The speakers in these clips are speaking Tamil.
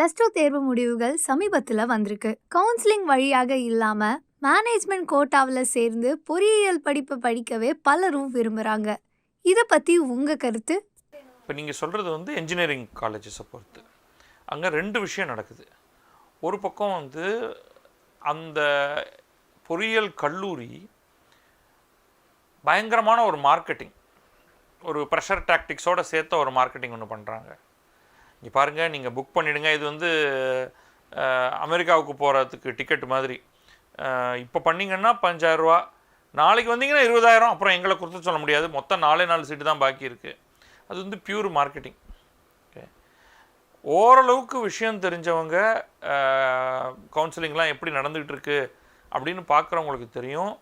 +2 தேர்வு முடிவுகள் சமீபத்துல வந்திருக்கு. கவுன்சிலிங் வழியாக இல்லாம மேனேஜ்மெண்ட் கோட்டாவுல சேர்ந்து பொறியியல் படிப்பு படிக்கவே பலரும் விரும்புறாங்க. இத பத்தி உங்க கருத்து? இப்போ நீங்கள் சொல்கிறது வந்து என்ஜினியரிங் காலேஜஸை பொறுத்து அங்கே 2 விஷயம் நடக்குது. ஒரு பக்கம் வந்து அந்த பொறியியல் கல்லூரி பயங்கரமான ஒரு மார்க்கெட்டிங், ஒரு ப்ரெஷர் டாக்டிக்ஸோடு சேர்த்த ஒரு மார்க்கெட்டிங் ஒன்று பண்ணுறாங்க. இங்கே பாருங்கள், நீங்கள் புக் பண்ணிவிடுங்க, இது வந்து அமெரிக்காவுக்கு போகிறதுக்கு டிக்கெட் மாதிரி. இப்போ பண்ணிங்கன்னா 5000 ரூபா, நாளைக்கு வந்தீங்கன்னா 20,000, அப்புறம் எங்களை கொடுத்து சொல்ல முடியாது, மொத்தம் 4 சீட்டு தான் பாக்கி இருக்குது. அது வந்து பியூர் மார்க்கெட்டிங். ஓகே, ஓரளவுக்கு விஷயம் தெரிஞ்சவங்க கவுன்சிலிங்லாம் எப்படி நடந்துகிட்டு இருக்கு அப்படின்னு பார்க்குறவங்களுக்கு தெரியும்.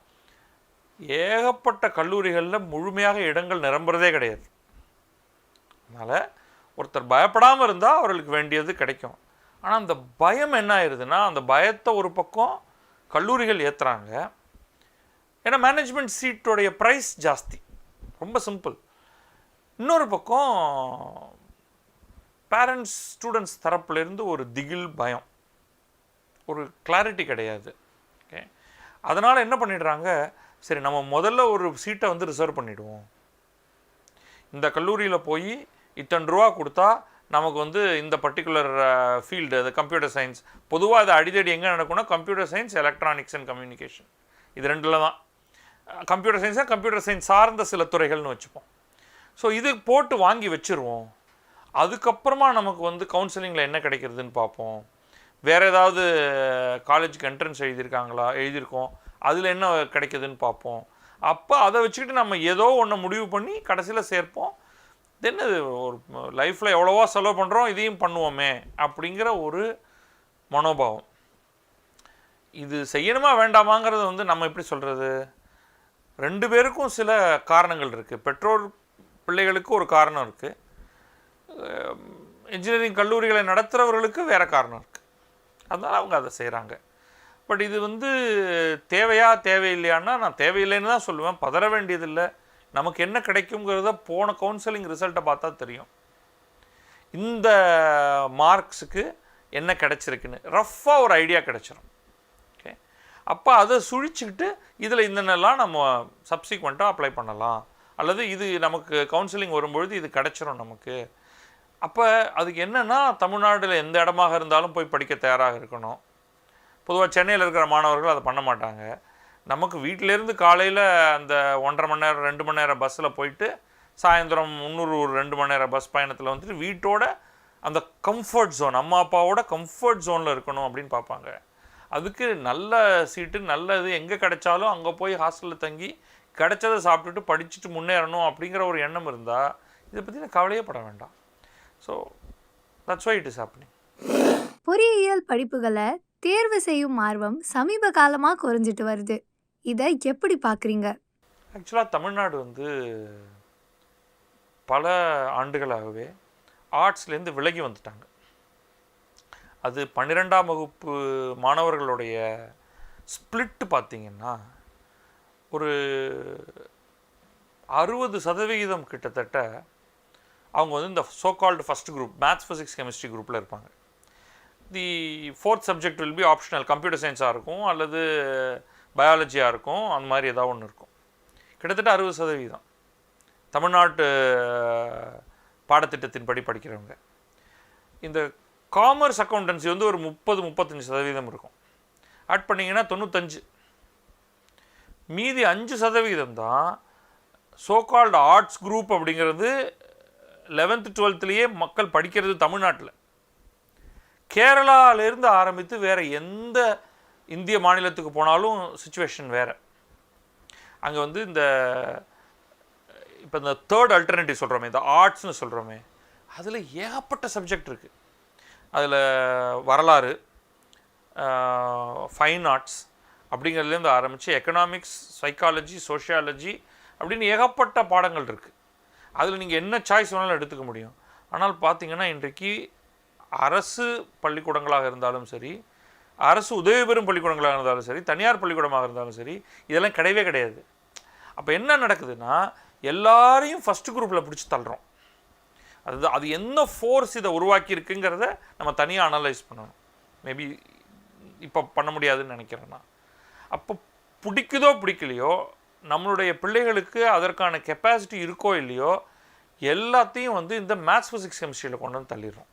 ஏகப்பட்ட கல்லூரிகளில் முழுமையாக இடங்கள் நிரம்புறதே கிடையாது. அதனால் ஒருத்தர் பயப்படாமல் இருந்தால் அவர்களுக்கு வேண்டியது கிடைக்கும். ஆனால் அந்த பயம் என்ன ஆயிடுதுன்னா, அந்த பயத்தை ஒரு பக்கம் கல்லூரிகள் ஏற்றுறாங்க. ஏன்னா மேனேஜ்மெண்ட் சீட்டோடைய ப்ரைஸ் ஜாஸ்தி, ரொம்ப சிம்பிள். இன்னொரு பக்கம் பேரண்ட்ஸ் ஸ்டூடெண்ட்ஸ் தரப்புலேருந்து ஒரு திகில், பயம், ஒரு கிளாரிட்டி கிடையாது. ஓகே, அதனால் என்ன பண்ணிடுறாங்க, சரி நம்ம முதல்ல ஒரு சீட்டை வந்து ரிசர்வ் பண்ணிவிடுவோம். இந்த கல்லூரியில் போய் இத்தனை ரூபா கொடுத்தா நமக்கு வந்து இந்த பர்டிகுலர் ஃபீல்டு, அது கம்ப்யூட்டர் சயின்ஸ். பொதுவாக அது அடிதடி எங்கே நடக்கும்னா computer science, electronics and communication, இது ரெண்டில் தான். கம்ப்யூட்டர் சயின்ஸாக கம்ப்யூட்டர் சயின்ஸ் சார்ந்த சில துறைகள்னு வச்சுப்போம். ஸோ இது போட்டு வாங்கி வச்சுருவோம். அதுக்கப்புறமா நமக்கு வந்து கவுன்சிலிங்கில் என்ன கிடைக்கிறதுன்னு பார்ப்போம். வேறு ஏதாவது காலேஜுக்கு என்ட்ரன்ஸ் எழுதியிருக்கோம், அதில் என்ன கிடைக்குதுன்னு பார்ப்போம். அப்போ அதை வச்சுக்கிட்டு நம்ம ஏதோ ஒன்று முடிவு பண்ணி கடைசியில் சேர்ப்போம். தென் இது ஒரு லைஃப்பில் எவ்வளோவா செலவு பண்ணுறோம், இதையும் பண்ணுவோமே அப்படிங்கிற ஒரு மனோபாவம். இது செய்யணுமா வேண்டாமாங்கிறது வந்து நம்ம எப்படி சொல்கிறது, 2 பேருக்கும் சில காரணங்கள் இருக்குது. பெற்றோர் பிள்ளைகளுக்கு ஒரு காரணம் இருக்குது, இன்ஜினியரிங் கல்லூரிகளை நடத்துகிறவர்களுக்கு வேறு காரணம் இருக்குது. அதனால் அவங்க அதை செய்கிறாங்க. பட் இது வந்து தேவையா தேவையில்லையான்னா நான் தேவையில்லைன்னு தான் சொல்லுவேன். பதற வேண்டியதில்லை. நமக்கு என்ன கிடைக்குங்கிறத போன கவுன்சிலிங் ரிசல்ட்டை பார்த்தா தெரியும். இந்த மார்க்ஸுக்கு என்ன கிடைச்சிருக்குன்னு ரஃப்பாக ஒரு ஐடியா கிடைச்சிரும். ஓகே, அப்போ அதை சுழிச்சுக்கிட்டு இதில் என்னென்னலாம் நம்ம சப்சிக்வெண்ட்டாக அப்ளை பண்ணலாம், அல்லது இது நமக்கு கவுன்சிலிங் வரும்பொழுது இது கிடைச்சிரும் நமக்கு. அப்போ அதுக்கு என்னென்னா, தமிழ்நாட்டில் எந்த இடமாக இருந்தாலும் போய் படிக்க தயாராக இருக்கணும். பொதுவாக சென்னையில் இருக்கிற மாணவர்கள் அதை பண்ண மாட்டாங்க. நமக்கு வீட்டிலேருந்து காலையில் அந்த 1.5 மணி நேரம் 2 மணி நேரம் பஸ்ஸில் போயிட்டு சாயந்தரம் இன்னொரு 2 மணி நேரம் பஸ் பயணத்தில் வந்துட்டு வீட்டோட அந்த கம்ஃபர்ட் ஜோன், அம்மா அப்பாவோட கம்ஃபர்ட் ஜோனில் இருக்கணும் அப்படின்னு பார்ப்பாங்க. அதுக்கு நல்ல சீட்டு, நல்லது எங்கே கிடைச்சாலும் அங்கே போய் ஹாஸ்டலில் தங்கி கிடைச்சதை சாப்பிட்டுட்டு படிச்சுட்டு முன்னேறணும் அப்படிங்கிற ஒரு எண்ணம் இருந்தால் இதை பற்றி நான் கவலையே பட வேண்டாம். So that's why it is happening. பொறியியல் படிப்புகளை தேர்வு செய்யும் ஆர்வம் சமீப காலமாக குறைஞ்சிட்டு வருது. இதை எப்படி பார்க்குறீங்க? ஆக்சுவலாக தமிழ்நாடு வந்து பல ஆண்டுகளாகவே ஆர்ட்ஸ்லேருந்து விலகி வந்துட்டாங்க. அது 12ஆம் வகுப்பு மாணவர்களுடைய ஸ்பிளிட்டு பார்த்திங்கன்னா ஒரு 60% கிட்டத்தட்ட அவங்க வந்து இந்த so called first group maths, physics, chemistry குரூப்பில் இருப்பாங்க. The 4th subject will be optional, computer சயின்ஸாக இருக்கும் அல்லது பயாலஜியாக இருக்கும், அந்த மாதிரி ஏதாவது ஒன்று இருக்கும். கிட்டத்தட்ட 60% தமிழ்நாட்டு பாடத்திட்டத்தின்படி படிக்கிறவங்க. இந்த காமர்ஸ் அக்கௌண்டன்சி வந்து ஒரு 30-35% இருக்கும். ஆட் பண்ணிங்கன்னா 95. மீதி 5% தான் சோகால்டு ஆர்ட்ஸ் குரூப் அப்படிங்கிறது 11th 12thலேயே மக்கள் படிக்கிறது தமிழ்நாட்டில். கேரளாவிலேருந்து ஆரம்பித்து வேறு எந்த இந்திய மாநிலத்துக்கு போனாலும் சுச்சுவேஷன் வேறு. அங்கே வந்து இந்த இப்போ இந்த 3rd அல்டர்னேட்டிவ் சொல்கிறோமே, இந்த ஆர்ட்ஸ்னு சொல்கிறோமே, அதில் ஏகப்பட்ட சப்ஜெக்ட் இருக்குது. அதில் வரலாறு, ஃபைன் ஆர்ட்ஸ் அப்படிங்கிறதுலேருந்து ஆரம்பித்து எக்கனாமிக்ஸ், சைக்காலஜி, சோஷியாலஜி அப்படின்னு ஏகப்பட்ட பாடங்கள் இருக்குது. அதில் நீங்கள் என்ன சாய்ஸ் வேணாலும் எடுத்துக்க முடியும். ஆனால் பார்த்திங்கன்னா இன்றைக்கு அரசு பள்ளிக்கூடங்களாக இருந்தாலும் சரி, அரசு உதவி பெறும் பள்ளிக்கூடங்களாக இருந்தாலும் சரி, தனியார் பள்ளிக்கூடமாக இருந்தாலும் சரி, இதெல்லாம் கிடையவே கிடையாது. அப்போ என்ன நடக்குதுன்னா, எல்லாரையும் ஃபஸ்ட்டு குரூப்பில் பிடிச்சி தள்ளுறோம். அது என்ன ஃபோர்ஸ் இதை உருவாக்கியிருக்குங்கிறத நம்ம தனியாக அனலைஸ் பண்ணணும். மேபி இப்போ பண்ண முடியாதுன்னு நினைக்கிறேன் நான். அப்போ பிடிக்குதோ பிடிக்கலையோ, நம்மளுடைய பிள்ளைகளுக்கு அதற்கான கெப்பாசிட்டி இருக்கோ இல்லையோ, எல்லாத்தையும் வந்து இந்த மேத்ஸ் ஃபிசிக்ஸ் கெமிஸ்ட்ரியில் கொண்டு வந்து தள்ளிடுறோம்.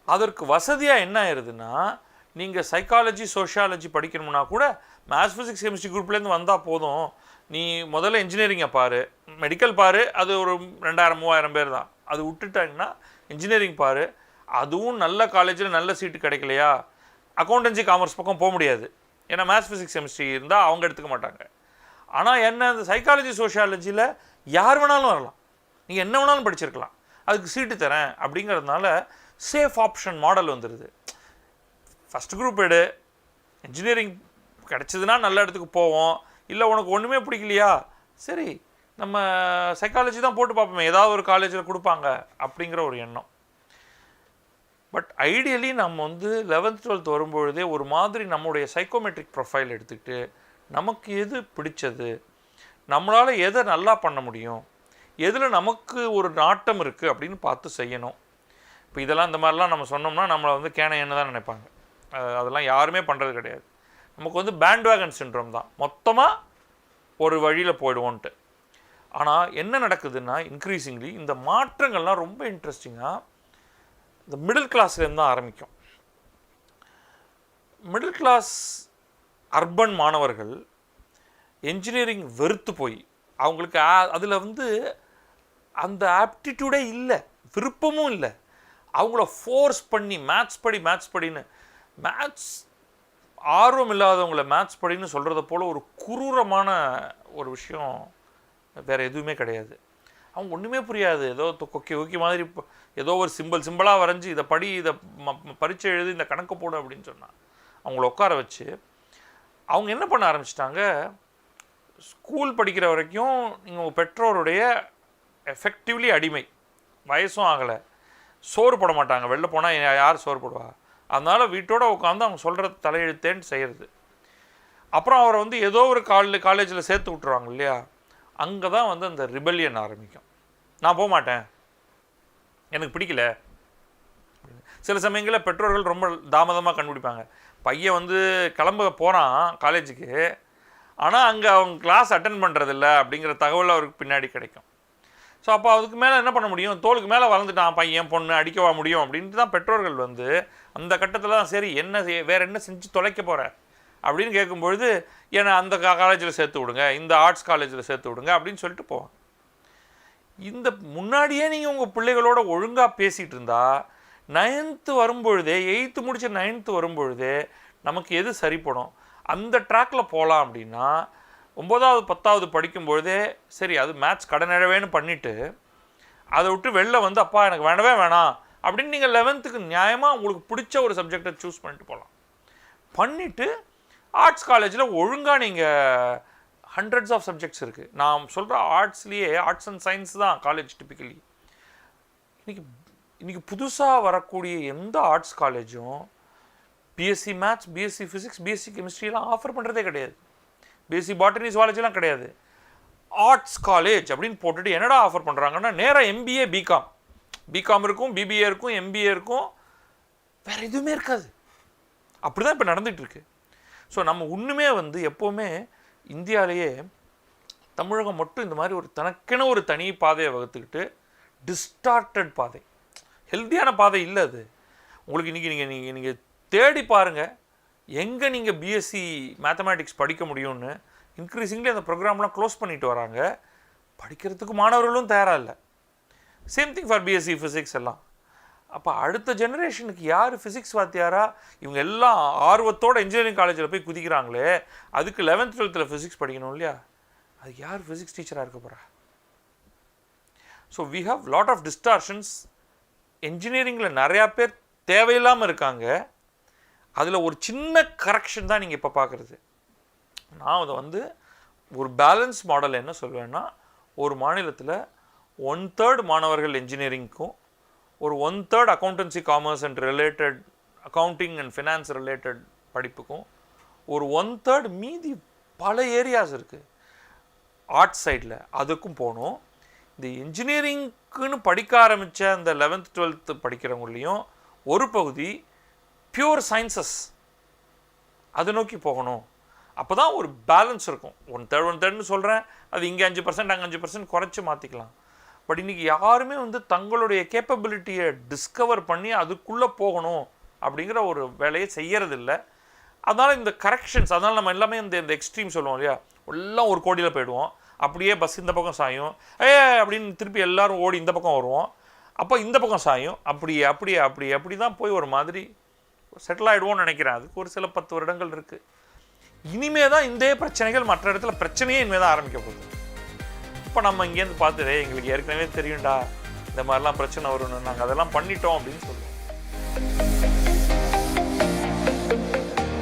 அதற்கு வசதியாக என்ன ஆயிடுதுன்னா, நீங்கள் சைக்காலஜி சோஷியாலஜி படிக்கணும்னா கூட மேத்ஸ் ஃபிசிக்ஸ் கெமிஸ்ட்ரி குரூப்லேருந்து வந்தால் போதும், நீ முதல்ல இன்ஜினியரிங்கை பாரு, மெடிக்கல் பாரு, அது ஒரு 2000-3000 பேர் தான். அது விட்டுட்டாங்கன்னா இன்ஜினியரிங் பாரு, அதுவும் நல்ல காலேஜில் நல்ல சீட்டு கிடைக்கலையா, அக்கௌண்டன்சி காமர்ஸ் பக்கம் போக முடியாது. ஏன்னா மேத்ஸ் ஃபிசிக்ஸ் கெமிஸ்ட்ரி இருந்தால் அவங்க எடுத்துக்க மாட்டாங்க. ஆனால் என்ன, இந்த சைக்காலஜி சோஷியாலஜியில் யார் வேணாலும் வரலாம், நீங்கள் என்ன வேணாலும் படிச்சிருக்கலாம், அதுக்கு சீட்டு தரேன் அப்படிங்கிறதுனால சேஃப் ஆப்ஷன் மாடல் வந்துடுது. ஃபஸ்ட் குரூப் எடு, இன்ஜினியரிங் கிடச்சிதுன்னா நல்ல இடத்துக்கு போவோம், இல்லை உனக்கு ஒன்றுமே பிடிக்கலையா, சரி நம்ம சைக்காலஜி தான் போட்டு பார்ப்போமே, ஏதாவது ஒரு காலேஜில் கொடுப்பாங்க அப்படிங்கிற ஒரு எண்ணம். பட் ஐடியலி நம்ம வந்து 11th 12th வரும்பொழுதே ஒரு மாதிரி நம்முடைய சைக்கோமெட்ரிக் ப்ரொஃபைல் எடுத்துக்கிட்டு நமக்கு எது பிடிச்சது, நம்மளால் எதை நல்லா பண்ண முடியும், எதில் நமக்கு ஒரு நாட்டம் இருக்குது அப்படின்னு பார்த்து செய்யணும். இப்போ இதெல்லாம் இந்த மாதிரிலாம் நம்ம சொன்னோம்னா நம்மளை வந்து கேனையன்னு தான் நினைப்பாங்க. அதெல்லாம் யாருமே பண்ணுறது கிடையாது. நமக்கு வந்து பேண்ட்வேகன் சிண்ட்ரோம் தான், மொத்தமாக ஒரு வழியில் போயிடுவோன்ட்டு. ஆனால் என்ன நடக்குதுன்னா, இன்க்ரீசிங்லி இந்த மாற்றங்கள்லாம் ரொம்ப இன்ட்ரெஸ்டிங்காக இந்த மிடில் கிளாஸ்லேருந்து தான் ஆரம்பிக்கும். மிடில் கிளாஸ் அர்பன் மாணவர்கள் என்ஜினியரிங் வெறுத்து போய் அவங்களுக்கு அதில் வந்து அந்த ஆப்டிடியூடே இல்லை, விருப்பமும் இல்லை, அவங்கள ஃபோர்ஸ் பண்ணி மேத்ஸ் படின்னு, மேத்ஸ் ஆர்வம் இல்லாதவங்களை மேத்ஸ் படின்னு சொல்கிறத போல் ஒரு குரூரமான ஒரு விஷயம் வேறு எதுவுமே கிடையாது. அவங்க ஒன்றுமே புரியாது, ஏதோ கொக்கி மாதிரி ஏதோ ஒரு சிம்பிளாக வரைஞ்சி இதை படி, இதை பரீட்சை எழுதி இந்த கணக்கு போடு அப்படின்னு சொன்னால் அவங்கள உட்கார வச்சு அவங்க என்ன பண்ண ஆரம்பிச்சிட்டாங்க, ஸ்கூல் படிக்கிற வரைக்கும் நீங்கள் உங்கள் பெற்றோருடைய எஃபெக்டிவ்லி அடிமை, வயசும் ஆகலை, சோறு போட மாட்டாங்க, வெளில போனால் யார் சோறு போடுவா, அதனால் வீட்டோடு உட்காந்து அவங்க சொல்கிறது தலையெழுத்தேன்னு செய்கிறது. அப்புறம் அவரை வந்து ஏதோ ஒரு காலேஜில் சேர்த்து விட்டுருவாங்க இல்லையா, அங்கே தான் வந்து அந்த ரிபல்லியன் ஆரம்பிக்கும். நான் போக மாட்டேன், எனக்கு பிடிக்கல. சில சமயங்களில் பெற்றோர்கள் ரொம்ப தாமதமாக கண்டுபிடிப்பாங்க. பையன் வந்து கிளம்ப போகிறான் காலேஜுக்கு, ஆனால் அங்கே அவங்க கிளாஸ் அட்டன் பண்ணுறதில்ல அப்படிங்கிற தகவல் அவருக்கு பின்னாடி கிடைக்கும். ஸோ அப்போ அதுக்கு மேலே என்ன பண்ண முடியும், தோளுக்கு மேலே வளர்ந்துட்டான் பையன், பொண்ணு அடிக்கவா முடியும் அப்படின்ட்டு தான் பெற்றோர்கள் வந்து அந்த கட்டத்தில் தான் சரி என்ன வேறு என்ன செஞ்சு தொலைக்க போகிற அப்படின்னு கேட்கும்பொழுது, ஏன்னா அந்த காலேஜில் சேர்த்து விடுங்க, இந்த ஆர்ட்ஸ் காலேஜில் சேர்த்து விடுங்க அப்படின்னு சொல்லிட்டு போவாங்க. இந்த முன்னாடியே நீங்கள் உங்கள் பிள்ளைகளோட ஒழுங்காக பேசிகிட்டு இருந்தால் 9th வரும்பொழுதே, 8th முடிச்ச 9th வரும்பொழுதே நமக்கு எது சரிப்படும் அந்த ட்ராக்கில் போகலாம். அப்படின்னா 9வது 10வது படிக்கும்பொழுதே சரி அது மேத்ஸ் கடனிழவேன்னு பண்ணிவிட்டு அதை விட்டு வெளில வந்து அப்பா எனக்கு வேணவே வேணாம் அப்படின்னு நீங்கள் 11th நியாயமாக உங்களுக்கு பிடிச்ச ஒரு சப்ஜெக்டை சூஸ் பண்ணிட்டு போகலாம். பண்ணிவிட்டு ஆர்ட்ஸ் காலேஜில் ஒழுங்காக நீங்கள் ஹண்ட்ரட்ஸ் ஆஃப் சப்ஜெக்ட்ஸ் இருக்குது. நான் சொல்கிற ஆர்ட்ஸ்லேயே ஆர்ட்ஸ் அண்ட் சயின்ஸ் தான் காலேஜ் டிப்பிக்கலி. இன்றைக்கி புதுசாக வரக்கூடிய எந்த ஆர்ட்ஸ் காலேஜும் BSc maths, BSc physics, BSc கெமிஸ்ட்ரிலாம் ஆஃபர் பண்ணுறதே கிடையாது. பிஎஸ்சி பாட்டனி ஜுவாலஜிலாம் கிடையாது. ஆர்ட்ஸ் காலேஜ் அப்படின்னு போட்டுட்டு என்னடா ஆஃபர் பண்ணுறாங்கன்னா நேராக எம்பிஏ பிகாம் இருக்கும், பிபிஏ இருக்கும், எம்பிஏ இருக்கும், வேறு எதுவுமே இருக்காது. அப்படி தான் இப்போ நடந்துகிட்ருக்கு. ஸோ நம்ம ஒன்றுமே வந்து எப்போவுமே இந்தியாவிலேயே தமிழகம் மட்டும் இந்த மாதிரி ஒரு தனக்கென ஒரு தனி பாதையை வகுத்துக்கிட்டு டிஸ்டார்டட் பாதை, ஹெல்த்தியான பாதை இல்லை அது. உங்களுக்கு இன்றைக்கி நீங்கள் தேடி பாருங்கள் எங்கே நீங்கள் பிஎஸ்சி மேத்தமேட்டிக்ஸ் படிக்க முடியும்னு. இன்க்ரீசிங்லி அந்த ப்ரோக்ராம்லாம் க்ளோஸ் பண்ணிட்டு வராங்க, படிக்கிறதுக்கு மாணவர்களும் தயாராக இல்லை. Same thing for BSc physics எல்லாம். அப்போ அடுத்த ஜெனரேஷனுக்கு யார் ஃபிசிக்ஸ் வாத்தியாரா, இவங்க எல்லாம் ஆர்வத்தோடு இன்ஜினியரிங் காலேஜில் போய் குதிக்கிறாங்களே, அதுக்கு 11th 12th ஃபிசிக்ஸ் படிக்கணும் இல்லையா, அது யார் ஃபிசிக்ஸ் டீச்சராக இருக்க போகிறா? So we have lot of distortions. என்ஜினியரிங்கில் நிறையா பேர் தேவையில்லாமல் இருக்காங்க. அதில் ஒரு சின்ன கரெக்ஷன் தான் நீங்கள் இப்போ பார்க்குறது. நான் அதை வந்து ஒரு பேலன்ஸ் மாடல் என்ன சொல்வேன்னா, ஒரு மாநிலத்தில் 1/3 மாணவர்கள் என்ஜினியரிங்க்கும், ஒரு 1/3 accountancy commerce and related accounting and finance related படிப்புக்கும், ஒரு 1/3 மீதி பல ஏரியாஸ் இருக்குது ஆர்ட்ஸ் சைடில், அதுக்கும் போகணும். இந்த இன்ஜினியரிங்க்குன்னு படிக்க ஆரம்பித்த அந்த 11th 12th படிக்கிறவங்களையும் ஒரு பகுதி பியூர் சயின்சஸ் அதை நோக்கி போகணும். அப்போ தான் ஒரு பேலன்ஸ் இருக்கும். 1/3 சொல்கிறேன், அது இங்கே 5% அங்கே 5% குறைச்சி மாற்றிக்கலாம். பட் இன்றைக்கி யாருமே வந்து தங்களுடைய கேப்பபிலிட்டியை டிஸ்கவர் பண்ணி அதுக்குள்ளே போகணும் அப்படிங்கிற ஒரு வேலையை செய்யறதில்ல. அதனால் இந்த கரெக்ஷன்ஸ், அதனால் நம்ம எல்லாமே இந்த எக்ஸ்ட்ரீம் சொல்லுவோம் இல்லையா, எல்லாம் ஒரு கோடியில் போயிடுவோம். அப்படியே பஸ் இந்த பக்கம் சாயும், அப்படின்னு திருப்பி எல்லோரும் ஓடி இந்த பக்கம் வருவோம். அப்போ இந்த பக்கம் சாயும், அப்படி தான் போய் ஒரு மாதிரி செட்டில் ஆகிடுவோம்னு நினைக்கிறேன். அதுக்கு ஒரு சில 10 வருடங்கள் இருக்குது. இனிமே தான் இந்த பிரச்சனைகள் மற்ற இடத்துல பிரச்சனையே இனிமேல் தான் ஆரம்பிக்க போகுது. இப்போ நம்ம இங்கேருந்து பார்த்துட்டு எங்களுக்கு ஏற்கனவே தெரியும்டா இந்த மாதிரிலாம் பிரச்சனை வரும்னு, நாங்கள் அதெல்லாம் பண்ணிட்டோம் அப்படின்னு சொல்லுவோம்.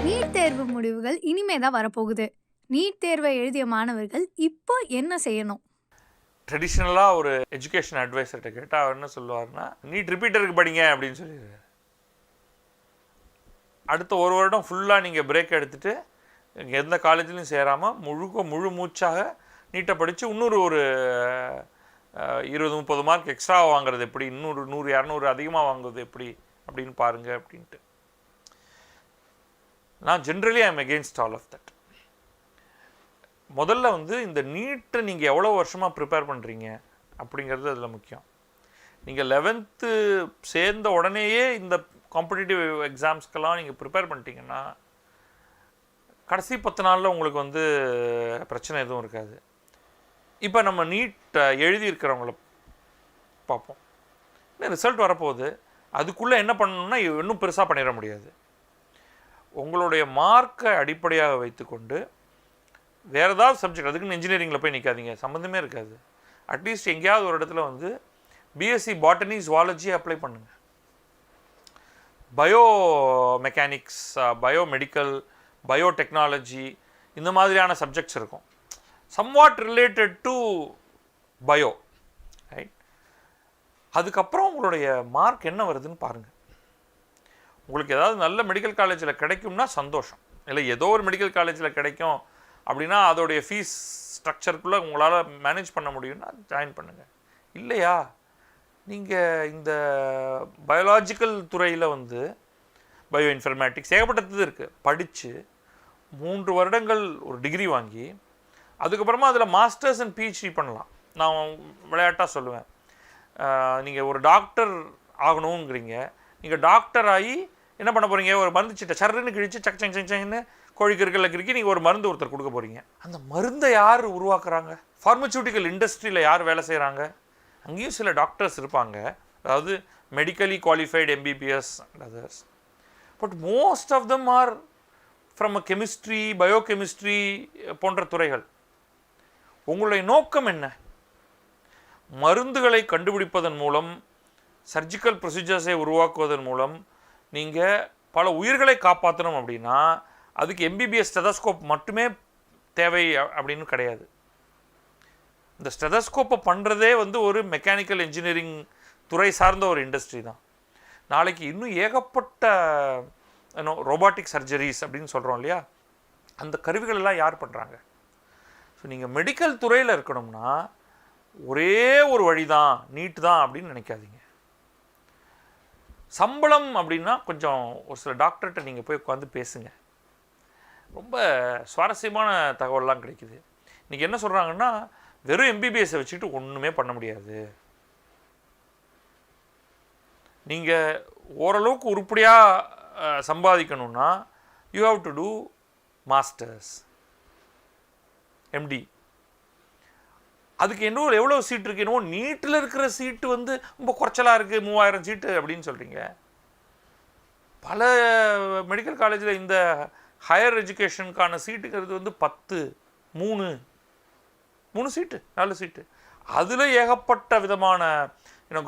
நீட் தேர்வு முடிவுகள் இனிமே தான் வரப்போகுது. நீட் தேர்வை எழுதிய மாணவர்கள் இப்போ என்ன செய்யணும்? ட்ரெடிஷ்னலாக ஒரு எஜுகேஷன் அட்வைசர்கிட்ட கேட்டால் அவர் என்ன சொல்லுவார்னா, நீட் ரிப்பீட்டருக்கு படிங்க அப்படின்னு சொல்லிடுறாரு. அடுத்த ஒரு வருடம் ஃபுல்லாக நீங்கள் பிரேக் எடுத்துகிட்டு எந்த காலேஜ்லையும் சேராமல் முழு மூச்சாக நீட்டை படித்து இன்னொரு ஒரு 20-30 மார்க் எக்ஸ்ட்ரா வாங்குறது எப்படி, 100-200 அதிகமாக வாங்குறது எப்படி அப்படின்னு பாருங்கள் அப்படின்ட்டு. நான் generally I am against all of that. முதல்ல வந்து இந்த நீட்டை நீங்கள் எவ்வளோ வருஷமாக ப்ரிப்பேர் பண்ணுறீங்க அப்படிங்கிறது அதில் முக்கியம். நீங்கள் 11th சேர்ந்த உடனேயே இந்த காம்படிட்டிவ் எக்ஸாம்ஸ்க்கெல்லாம் நீங்கள் ப்ரிப்பேர் பண்ணிட்டீங்கன்னா கடைசி 10 நாளில் உங்களுக்கு வந்து பிரச்சனை எதுவும் இருக்காது. இப்போ நம்ம நீட் எழுதியிருக்கிறவங்கள பார்ப்போம். ரிசல்ட் வரப்போகுது, அதுக்குள்ளே என்ன பண்ணணும்னா இன்னும் பெருசாக பண்ணிட முடியாது. உங்களுடைய மார்க்கை அடிப்படையாக வைத்துக்கொண்டு வேறு ஏதாவது சப்ஜெக்ட், அதுக்குன்னு இன்ஜினியரிங்கில் போய் நிற்காதீங்க, சம்மந்தமே இருக்காது. அட்லீஸ்ட் எங்கேயாவது ஒரு இடத்துல வந்து பிஎஸ்சி பாட்டனி ஜுவாலஜி அப்ளை பண்ணுங்கள். Bio mechanics, bio medical, biotechnology இந்த மாதிரியான சப்ஜெக்ட்ஸ் இருக்கும், somewhat related to bio, right? அதுக்கப்புறம் உங்களுடைய மார்க் என்ன வருதுன்னு பாருங்கள். உங்களுக்கு ஏதாவது நல்ல மெடிக்கல் காலேஜில் கிடைக்கும்னா சந்தோஷம். இல்லை ஏதோ ஒரு மெடிக்கல் காலேஜில் கிடைக்கும் அப்படின்னா அதோடைய ஃபீஸ் ஸ்ட்ரக்சருக்குள்ளே உங்களால் மேனேஜ் பண்ண முடியும்னா ஜாயின் பண்ணுங்கள். இல்லையா, நீங்கள் இந்த பயாலாஜிக்கல் துறையில் வந்து பயோ இன்ஃபர்மேட்டிக்ஸ் ஏகப்பட்டது இருக்குது, படித்து 3 வருடங்கள் ஒரு டிகிரி வாங்கி அதுக்கப்புறமா அதில் மாஸ்டர்ஸ் அண்ட் பிஹெச்டி பண்ணலாம். நான் விளையாட்டாக சொல்லுவேன், நீங்கள் ஒரு டாக்டர் ஆகணுங்கிறீங்க, நீங்கள் டாக்டர் ஆகி என்ன பண்ண போகிறீங்க, ஒரு மருந்து சீட்டை சர்ன்னு கிழிச்சு சக்ன்னு கோழிக்கு இருக்கல கிறுக்கி நீங்கள் ஒரு மருந்து ஒருத்தர் கொடுக்க போகிறீங்க. அந்த மருந்தை யார் உருவாக்குறாங்க? ஃபார்மசூட்டிக்கல் இண்டஸ்ட்ரியில் யார் வேலை செய்கிறாங்க? அங்கேயும் சில டாக்டர்ஸ் இருப்பாங்க, அதாவது medically qualified MBBS and others. But most of them are from a chemistry, biochemistry போன்ற துறைகள். உங்களுடைய நோக்கம் என்ன? மருந்துகளை கண்டுபிடிப்பதன் மூலம், சர்ஜிக்கல் ப்ரொசீஜர்ஸை உருவாக்குவதன் மூலம் நீங்கள் பல உயிர்களை காப்பாற்றணும் அப்படின்னா அதுக்கு எம்பிபிஎஸ் ஸ்டெதஸ்கோப் மட்டுமே தேவை அப்படின்னு கிடையாது. இந்த ஸ்டெதஸ்கோப்பை பண்ணுறதே வந்து ஒரு மெக்கானிக்கல் இன்ஜினியரிங் துறை சார்ந்த ஒரு இண்டஸ்ட்ரி தான். நாளைக்கு இன்னும் ஏகப்பட்ட ரோபாட்டிக் சர்ஜரிஸ் அப்படின்னு சொல்கிறோம் இல்லையா, அந்த கருவிகள் எல்லாம் யார் பண்ணுறாங்க? ஸோ நீங்கள் மெடிக்கல் துறையில் இருக்கணும்னா ஒரே ஒரு வழி தான் நீட் தான் அப்படின்னு நினைக்காதீங்க. சம்பளம் அப்படின்னா கொஞ்சம் ஒரு சில டாக்டர்கிட்ட நீங்கள் போய் உட்காந்து பேசுங்க, ரொம்ப சுவாரஸ்யமான தகவல்லாம் கிடைக்குது. இன்றைக்கி என்ன சொல்கிறாங்கன்னா, வெறும் எம்பிபிஎஸ்ஸை வச்சுக்கிட்டு ஒன்றுமே பண்ண முடியாது, நீங்கள் ஓரளவுக்கு உருப்படியாக சம்பாதிக்கணும்னா you have to do masters, MD. அதுக்கு இன்னும் எவ்வளோ சீட் இருக்குது? என்னவோ நீட்டில் இருக்கிற சீட்டு வந்து ரொம்ப குறைச்சலாக இருக்குது, 3000 சீட்டு அப்படின்னு சொல்கிறீங்க. பல மெடிக்கல் காலேஜில் இந்த ஹையர் எஜுகேஷனுக்கான சீட்டுங்கிறது வந்து 10, 3 சீட்டு, 4 சீட்டு. அதில் ஏகப்பட்ட விதமான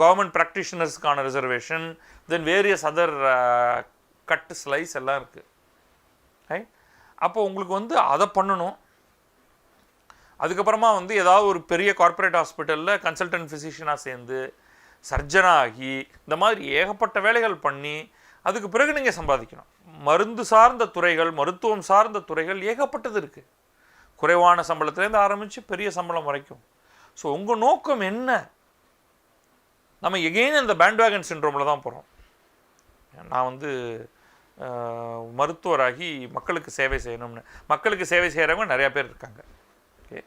கவர்மெண்ட் ப்ராக்டிஷனர்ஸ்க்கான ரிசர்வேஷன், தென் வேரியஸ் அதர் கட்டு ஸ்லைஸ் எல்லாம் இருக்குது, ரைட்? அப்போ உங்களுக்கு வந்து அதை பண்ணணும். அதுக்கப்புறமா வந்து ஏதாவது ஒரு பெரிய கார்ப்பரேட் ஹாஸ்பிட்டலில் கன்சல்டன்ட் ஃபிசிஷியனாக சேர்ந்து சர்ஜனாக ஆகி இந்த மாதிரி ஏகப்பட்ட வேலைகள் பண்ணி அதுக்கு பிறகு நீங்கள் சம்பாதிக்கணும். மருந்து சார்ந்த துறைகள், மருத்துவம் சார்ந்த துறைகள் ஏகப்பட்டது இருக்குது, குறைவான சம்பளத்துலேருந்து ஆரம்பித்து பெரிய சம்பளம் வரைக்கும். ஸோ உங்கள் நோக்கம் என்ன? நம்ம எகெயின் அந்த பேண்ட்வேகன் சிண்ட்ரோமில் தான் போகிறோம். நான் வந்து மருத்துவராகி மக்களுக்கு சேவை செய்யணும்னு, மக்களுக்கு சேவை செய்கிறவங்க நிறையா பேர் இருக்காங்க. ஓகே,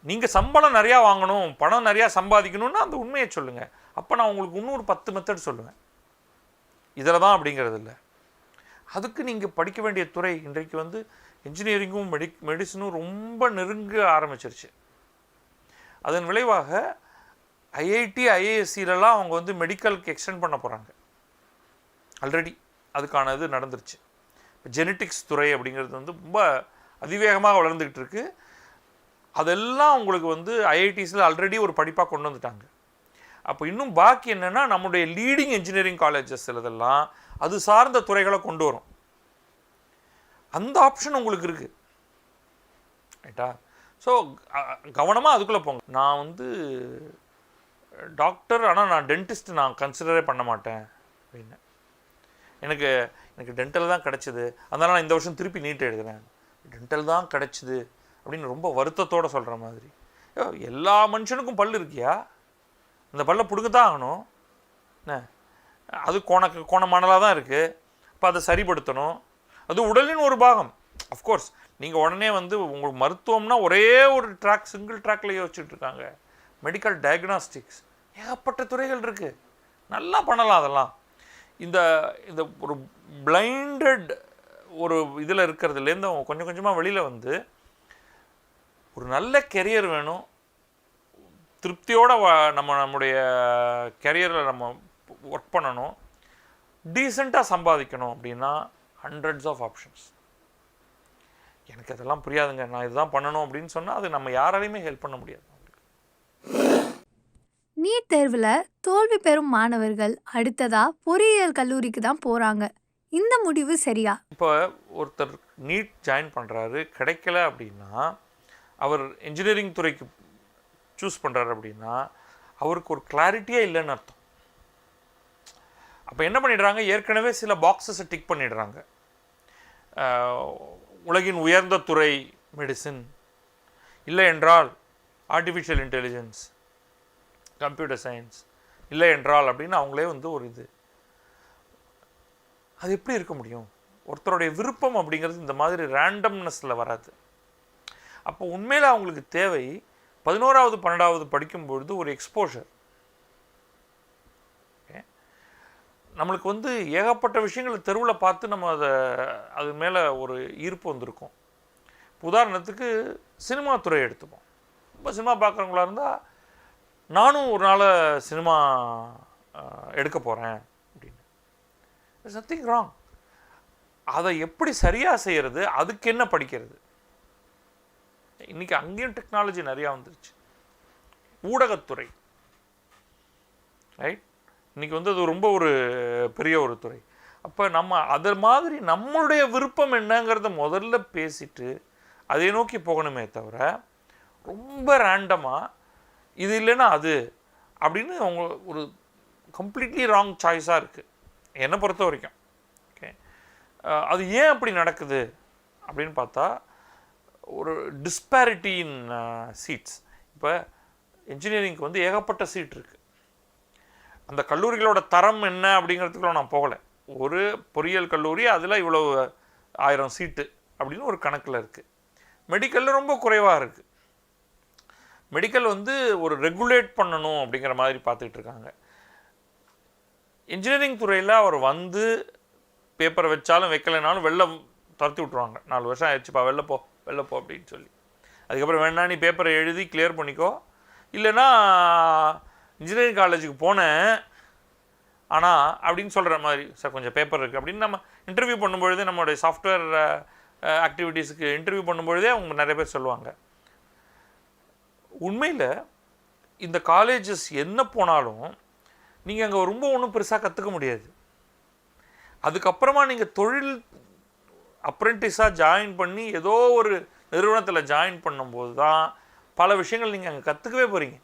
நீங்கள் சம்பளம் நிறையா வாங்கணும், பணம் நிறையா சம்பாதிக்கணும்னு அந்த உண்மையை சொல்லுங்கள். அப்போ நான் உங்களுக்கு இன்னொரு 10 மெத்தட் சொல்லுவேன். இதில் தான் அப்படிங்கிறது இல்லை. அதுக்கு நீங்கள் படிக்க வேண்டிய துறை இன்றைக்கு வந்து இன்ஜினியரிங்கும் மெடிசனும் ரொம்ப நெருங்க ஆரம்பிச்சிருச்சு. அதன் விளைவாக ஐஐடி ஐஏஎஸ்சிலலாம் அவங்க வந்து மெடிக்கலுக்கு எக்ஸ்டெண்ட் பண்ண போகிறாங்க. ஆல்ரெடி அதுக்கான இது நடந்துருச்சு. இப்போ ஜெனட்டிக்ஸ் துறை அப்படிங்கிறது வந்து ரொம்ப அதிவேகமாக வளர்ந்துக்கிட்டு இருக்கு. அதெல்லாம் உங்களுக்கு வந்து ஐஐடிஸில் ஆல்ரெடி ஒரு படிப்பாக கொண்டு வந்துட்டாங்க. அப்போ இன்னும் பாக்கி என்னென்னா, நம்முடைய லீடிங் இன்ஜினியரிங் காலேஜஸ் இதெல்லாம் அது சார்ந்த துறைகளை கொண்டு வரும். அந்த ஆப்ஷன் உங்களுக்கு இருக்குது, ரைட்டா? ஸோ கவனமாக அதுக்குள்ளே போங்க. நான் வந்து டாக்டர், ஆனால் நான் டென்டிஸ்ட் நான் கன்சிடரே பண்ண மாட்டேன் அப்படின்னு. எனக்கு டென்டல் தான் கிடச்சிது, அதனால் நான் இந்த வருஷம் திருப்பி நீட் எழுதுகிறேன். டென்டல் தான் கிடச்சிது அப்படின்னு ரொம்ப வருத்தத்தோடு சொல்கிற மாதிரி. எல்லா மனுஷனுக்கும் பல் இருக்கியா? அந்த பல்லை பிடுங்க தான் ஆகணும். என்ன அது கோணமானலாக தான் இருக்குது. இப்போ அதை சரிப்படுத்தணும். அது உடலின் ஒரு பாகம். அஃப்கோர்ஸ் நீங்கள் உடனே வந்து உங்களுக்கு மருத்துவம்னா ஒரே ஒரு ட்ராக், சிங்கிள் ட்ராக்கில் யோசிச்சுட்டு இருக்காங்க. மெடிக்கல் டயக்னாஸ்டிக்ஸ் ஏகப்பட்ட துறைகள் இருக்குது, நல்லா பண்ணலாம். அதெல்லாம் இந்த இந்த ஒரு பிளைண்டட் ஒரு இதில் இருக்கிறதுலேருந்து அவங்க கொஞ்சம் கொஞ்சமாக வெளியில் வந்து ஒரு நல்ல கெரியர் வேணும், திருப்தியோடு நம்முடைய கெரியரில் நம்ம ஒர்க் பண்ணணும், டீசெண்டாக சம்பாதிக்கணும் அப்படின்னா ஹண்ட்ரட்ஸ் ஆஃப் ஆப்ஷன்ஸ். எனக்கு அதெல்லாம் புரியாதுங்க, நான் இதுதான் பண்ணணும் அப்படின்னு சொன்னால் அது நம்ம யாராலையுமே ஹெல்ப் பண்ண முடியாது. நீட் தேர்வில் தோல்வி பெறும் மாணவர்கள் அடுத்ததா பொறியியல் கல்லூரிக்கு தான் போகிறாங்க. இந்த முடிவு சரியா? இப்போ ஒருத்தர் நீட் ஜாயின் பண்ணுறாரு, கிடைக்கல அப்படின்னா, அவர் இன்ஜினியரிங் துறைக்கு சூஸ் பண்ணுறாரு அப்படின்னா அவருக்கு ஒரு கிளாரிட்டியே இல்லைன்னு அர்த்தம். அப்போ என்ன பண்ணிடுறாங்க, ஏற்கனவே சில பாக்ஸஸை டிக் பண்ணிடுறாங்க. உலகின் உயர்ந்த துறை மெடிசின், இல்லை என்றால் ஆர்டிஃபிஷியல் இன்டெலிஜென்ஸ், கம்ப்யூட்டர் சயின்ஸ், இல்லை என்றால் அப்படின்னு அவங்களே வந்து ஒரு இது. அது எப்படி இருக்க முடியும்? ஒருத்தருடைய விருப்பம் அப்படிங்கிறது இந்த மாதிரி ரேண்டம்னஸில் வராது. அப்போ உண்மையில் அவங்களுக்கு தேவை 11வது 12வது படிக்கும்பொழுது ஒரு எக்ஸ்போஷர். நம்மளுக்கு வந்து ஏகப்பட்ட விஷயங்களை தெருவில் பார்த்து நம்ம அது மேலே ஒரு ஈர்ப்பு வந்திருக்கும். உதாரணத்துக்கு சினிமா துறை எடுத்துப்போம். ரொம்ப சினிமா பார்க்குறவங்களா இருந்தால் நானும் ஒரு நாள் சினிமா எடுக்க போகிறேன் அப்படின்னு. It's nothing wrong. அதை எப்படி சரியாக செய்கிறது, அதுக்கு என்ன படிக்கிறது? இன்றைக்கி அங்கேயும் டெக்னாலஜி நிறையா வந்துருச்சு. ஊடகத்துறை, ரைட், இன்றைக்கி வந்து அது ரொம்ப ஒரு பெரிய ஒரு துறை. அப்போ நம்ம அது மாதிரி நம்மளுடைய விருப்பம் என்னங்கிறத முதல்ல பேசிட்டு அதை நோக்கி போகணுமே தவிர ரொம்ப ரேண்டமாக இது இல்லைன்னா அது அப்படின்னு அவங்க ஒரு கம்ப்ளீட்லி ராங் சாய்ஸாக இருக்குது என்னை பொறுத்த வரைக்கும். ஓகே, அது ஏன் அப்படி நடக்குது அப்படின்னு பார்த்தா ஒரு டிஸ்பேரிட்டி இன் சீட்ஸ். இப்போ இன்ஜினியரிங்க்கு வந்து ஏகப்பட்ட சீட் இருக்குது. அந்த கல்லூரிகளோட தரம் என்ன அப்படிங்கிறதுக்குள்ள நான் போகலை. ஒரு பொறியியல் கல்லூரி அதில் இவ்வளோ 1000 சீட்டு அப்படின்னு ஒரு கணக்கில் இருக்குது. மெடிக்கலில் ரொம்ப குறைவாக இருக்குது. மெடிக்கல் வந்து ஒரு ரெகுலேட் பண்ணணும் அப்படிங்கிற மாதிரி பார்த்துக்கிட்டு இருக்காங்க. இன்ஜினியரிங் துறையில் அவர் வந்து பேப்பரை வச்சாலும் வைக்கலைனாலும் வெளில துரத்தி விட்ருவாங்க. 4 வருஷம் ஆயிடுச்சுப்பா, வெளில போ அப்படின்னு சொல்லி. அதுக்கப்புறம் வேணா நீ பேப்பரை எழுதி கிளியர் பண்ணிக்கோ, இல்லைன்னா இன்ஜினியரிங் காலேஜுக்கு போனேன் ஆனால் அப்படின்னு சொல்கிற மாதிரி, சார் கொஞ்சம் பேப்பர் இருக்குது அப்படின்னு நம்ம இன்டர்வியூ பண்ணும்பொழுதே, நம்மளுடைய சாஃப்ட்வேர் ஆக்டிவிட்டீஸுக்கு இன்டர்வியூ பண்ணும்பொழுதே அவங்க நிறைய பேர் சொல்லுவாங்க. உண்மையில் இந்த காலேஜஸ் என்ன போனாலும் நீங்கள் அங்கே ரொம்ப ஒன்றும் பெருசாக கற்றுக்க முடியாது. அதுக்கப்புறமா நீங்கள் தொழில் அப்ரெண்டிஸாக ஜாயின் பண்ணி ஏதோ ஒரு நிறுவனத்தில் ஜாயின் பண்ணும்போது தான் பல விஷயங்கள் நீங்கள் அங்கே கற்றுக்கவே போகிறீங்க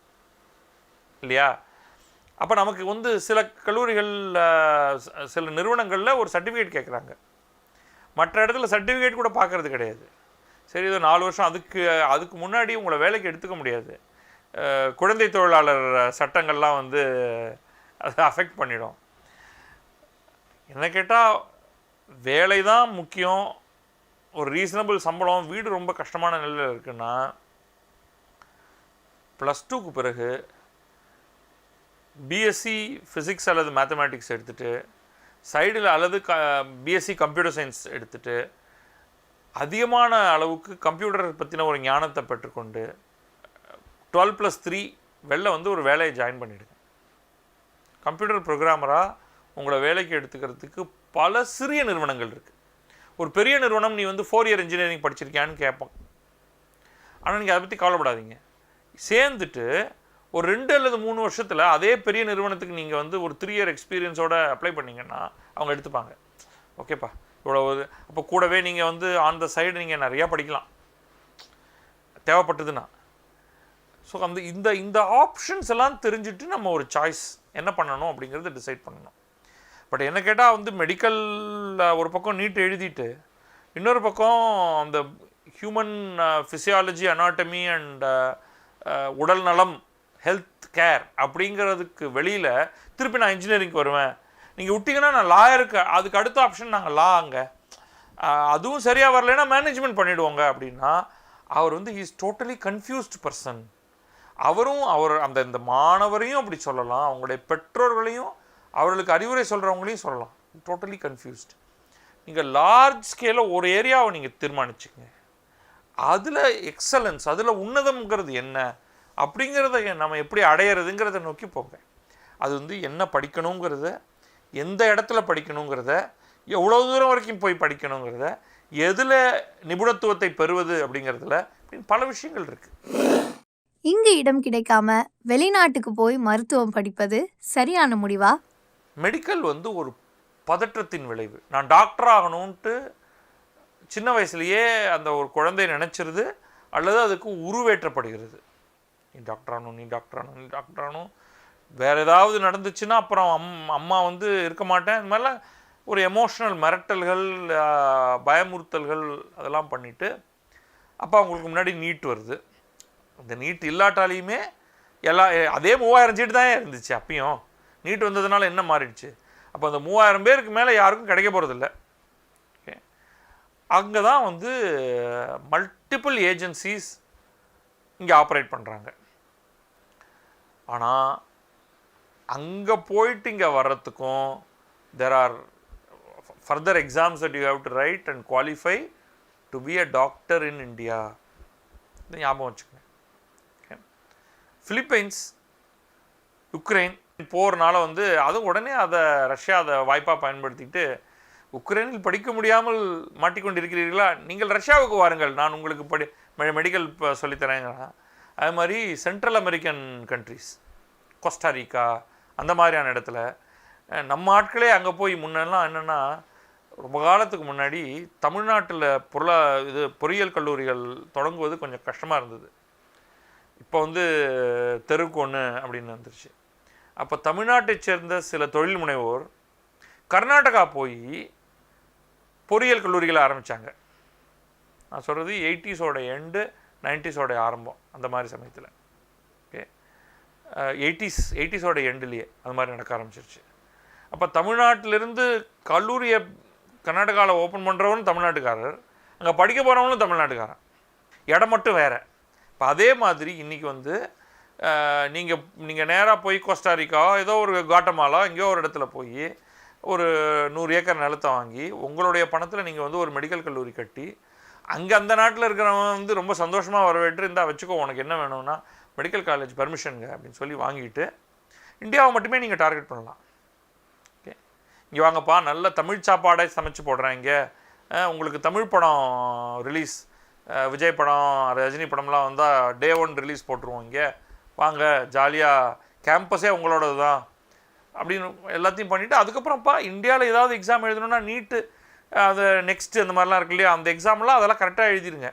இல்லையா? அப்போ நமக்கு வந்து சில கல்லூரிகள், சில நிறுவனங்களில் ஒரு சர்டிஃபிகேட் கேட்குறாங்க. மற்ற இடத்துல சர்டிஃபிகேட் கூட பார்க்குறது கிடையாது. சரி, இது 4 வருஷம், அதுக்கு முன்னாடி உங்களை வேலைக்கு எடுத்துக்க முடியாது. குழந்தை தொழிலாளர் சட்டங்கள்லாம் வந்து அதை அஃபெக்ட் பண்ணிடும். என்ன கேட்டால் வேலை தான் முக்கியம். ஒரு ரீசனபிள் சம்பளம், வீடு ரொம்ப கஷ்டமான நிலையில் இருக்குன்னா +2க்கு பிறகு பிஎஸ்சி ஃபிசிக்ஸ் அல்லது மேத்தமேட்டிக்ஸ் எடுத்துகிட்டு சைடில் அல்லது பிஎஸ்சி கம்ப்யூட்டர் சயின்ஸ் எடுத்துகிட்டு அதிகமான அளவுக்கு கம்ப்யூட்டர் பற்றின ஒரு ஞானத்தை பெற்றுக்கொண்டு 12+3 வெளில வந்து ஒரு வேலையை ஜாயின் பண்ணிவிடுங்க. கம்ப்யூட்டர் ப்ரோக்ராமராக உங்களை வேலைக்கு எடுத்துக்கிறதுக்கு பல சிறிய நிறுவனங்கள் இருக்குது. ஒரு பெரிய நிறுவனம் நீ வந்து 4 இயர் இன்ஜினியரிங் படிச்சிருக்கியான்னு கேட்போம். ஆனால் நீங்கள் அதை பற்றி கவலைப்படாதீங்க. சேர்ந்துட்டு ஒரு 2 அல்லது 3 வருஷத்தில் அதே பெரிய நிறுவனத்துக்கு நீங்கள் வந்து ஒரு 3 இயர் எக்ஸ்பீரியன்ஸோடு அப்ளை பண்ணிங்கன்னா அவங்க எடுத்துப்பாங்க. ஓகேப்பா, இவ்வளோ அப்போ கூடவே நீங்கள் வந்து ஆன் த சைடு நீங்கள் நிறையா படிக்கலாம் தேவைப்பட்டதுன்னா. ஸோ அந்த இந்த ஆப்ஷன்ஸ் எல்லாம் தெரிஞ்சுட்டு நம்ம ஒரு சாய்ஸ் என்ன பண்ணணும் அப்படிங்கிறத டிசைட் பண்ணணும். பட் என்ன கேட்டால் வந்து மெடிக்கல் ஒரு பக்கம் நீட் எழுதிட்டு இன்னொரு பக்கம் அந்த ஹியூமன் ஃபிசியாலஜி, அனாட்டமி அண்ட் உடல் நலம், ஹெல்த் கேர் அப்படிங்கிறதுக்கு வெளியில் திருப்பி நான் இன்ஜினியரிங்க்கு வருவேன் நீங்கள் விட்டிங்கன்னா நான் லாயருக்கு அதுக்கு அடுத்த ஆப்ஷன் நாங்கள் அங்கே அதுவும் சரியாக வரலைன்னா மேனேஜ்மெண்ட் பண்ணிவிடுவோங்க அப்படின்னா அவர் வந்து இஸ் டோட்டலி கன்ஃபியூஸ்டு பர்சன். அவர் அந்த மாணவரையும் அப்படி சொல்லலாம், அவங்களுடைய பெற்றோர்களையும் அவர்களுக்கு அறிவுரை சொல்கிறவங்களையும் சொல்லலாம். Totally confused. நீங்கள் லார்ஜ் ஸ்கேலில் ஒரு ஏரியாவை நீங்கள் தீர்மானிச்சுங்க, அதில் எக்ஸலன்ஸ், அதில் உன்னதம்ங்கிறது என்ன அப்படிங்கிறத நம்ம எப்படி அடையிறதுங்கிறத நோக்கி போங்க. அது வந்து என்ன படிக்கணுங்கிறத, எந்த இடத்துல படிக்கணுங்கிறத, எவ்வளோ தூரம் வரைக்கும் போய் படிக்கணுங்கிறத, எதில் நிபுணத்துவத்தை பெறுவது அப்படிங்கிறதுல அப்படின்னு பல விஷயங்கள் இருக்குது. இங்கு இடம் கிடைக்காம வெளிநாட்டுக்கு போய் மருத்துவம் படிப்பது சரியான முடிவா? மெடிக்கல் வந்து ஒரு பதற்றத்தின் விளைவு. நான் டாக்டர் ஆகணும்ன்ட்டு சின்ன வயசுலேயே அந்த ஒரு குழந்தை நினச்சிருது அல்லது அதுக்கு உருவேற்றப்படுகிறது. நீ டாக்டர் ஆகணும், நீ டாக்டர் ஆகணும், நீ டாக்டர் ஆகணும். வேறு ஏதாவது நடந்துச்சுன்னா அப்புறம் அம்மா வந்து இருக்க மாட்டேன், இந்த மாதிரிலாம் ஒரு எமோஷ்னல் மிரட்டல்கள், பயமுறுத்தல்கள் அதெல்லாம் பண்ணிவிட்டு அப்போ அவங்களுக்கு முன்னாடி நீட் வருது. இந்த நீட் இல்லாட்டாலையுமே அதே 3000 சீட்டு தான் இருந்துச்சு. அப்பயும் நீட் வந்ததுனால என்ன மாறிடுச்சு? அப்போ அந்த 3000 பேருக்கு மேலே யாருக்கும் கிடைக்க போகிறதில்ல. ஓகே, அங்கே தான் வந்து மல்டிபிள் ஏஜென்சிஸ் இங்கே ஆப்ரேட் பண்ணுறாங்க. ஆனால் அங்கே போயிட்டு இங்கே வர்றதுக்கும் there are further exams that you have to write and qualify to be a doctor in India. இதை ஞாபகம் வச்சுக்கோங்க. பிலிப்பைன்ஸ், உக்ரைன் போகிறனால வந்து அதுவும் உடனே ரஷ்யா அதை வாய்ப்பாக பயன்படுத்திட்டு உக்ரைனில் படிக்க முடியாமல் மாட்டிக்கொண்டிருக்கிறீர்களா, நீங்கள் ரஷ்யாவுக்கு வாருங்கள், நான் உங்களுக்கு மெடிக்கல் சொல்லித்தரேங்கிறான். அது மாதிரி சென்ட்ரல் அமெரிக்கன் கண்ட்ரிஸ், கோஸ்டாரிக்கா அந்த மாதிரியான இடத்துல நம்ம ஆட்களே அங்கே போய் முன்னெல்லாம் என்னென்னா ரொம்ப காலத்துக்கு முன்னாடி தமிழ்நாட்டில் பொறியியல் கல்லூரிகள் தொடங்குவது கொஞ்சம் கஷ்டமாக இருந்தது. இப்போ வந்து தெருக்கு ஒன்று அப்படின்னு வந்துருச்சு. அப்போ தமிழ்நாட்டை சேர்ந்த சில தொழில் முனைவோர் கர்நாடகா போய் பொறியியல் கல்லூரிகளை ஆரம்பித்தாங்க. நான் சொல்கிறது 80s எண்டு 90s ஆரம்பம், அந்த மாதிரி சமயத்தில். ஓகே, 80s எண்டுலேயே அது மாதிரி நடக்க ஆரம்பிச்சிருச்சு. அப்போ தமிழ்நாட்டிலிருந்து கல்லூரியை கர்நாடகாவில் ஓப்பன் பண்ணுறவனும் தமிழ்நாட்டுக்காரர், அங்கே படிக்க போகிறவங்களும் தமிழ்நாட்டுக்காரன், இடம் மட்டும் வேறு. இப்போ அதே மாதிரி இன்றைக்கி வந்து நீங்கள் நேராக போய் கோஸ்டாரிக்கா ஏதோ ஒரு காட்டமாலா எங்கேயோ ஒரு இடத்துல போய் ஒரு 100 ஏக்கர் நிலத்தை வாங்கி உங்களுடைய பணத்தில் நீங்கள் வந்து ஒரு மெடிக்கல் கல்லூரி கட்டி அங்கே அந்த நாட்டில் இருக்கிறவன் வந்து ரொம்ப சந்தோஷமாக வரவேற்று இருந்தால் வச்சுக்கோ, உனக்கு என்ன வேணும்னா மெடிக்கல் காலேஜ் பர்மிஷனுங்க அப்படின்னு சொல்லி வாங்கிட்டு இந்தியாவை மட்டுமே நீங்கள் டார்கெட் பண்ணலாம். ஓகே, இங்கே வாங்கப்பா, நல்ல தமிழ் சாப்பாடை சமைச்சு போடுறேன், இங்கே உங்களுக்கு தமிழ் படம் ரிலீஸ், விஜய் படம், ரஜினி படம்லாம் வந்தால் Day 1 ரிலீஸ் போட்டுருவோம், இங்கே வாங்க ஜாலியாக, கேம்பஸே உங்களோடது தான் அப்படின்னு எல்லாத்தையும் பண்ணிவிட்டு அதுக்கப்புறம்ப்பா இந்தியாவில் ஏதாவது எக்ஸாம் எழுதணுன்னா நீட்டு, அது நெக்ஸ்ட்டு அந்த மாதிரிலாம் இருக்கு இல்லையா, அந்த எக்ஸாம்லாம் அதெல்லாம் கரெக்டாக எழுதிடுங்க.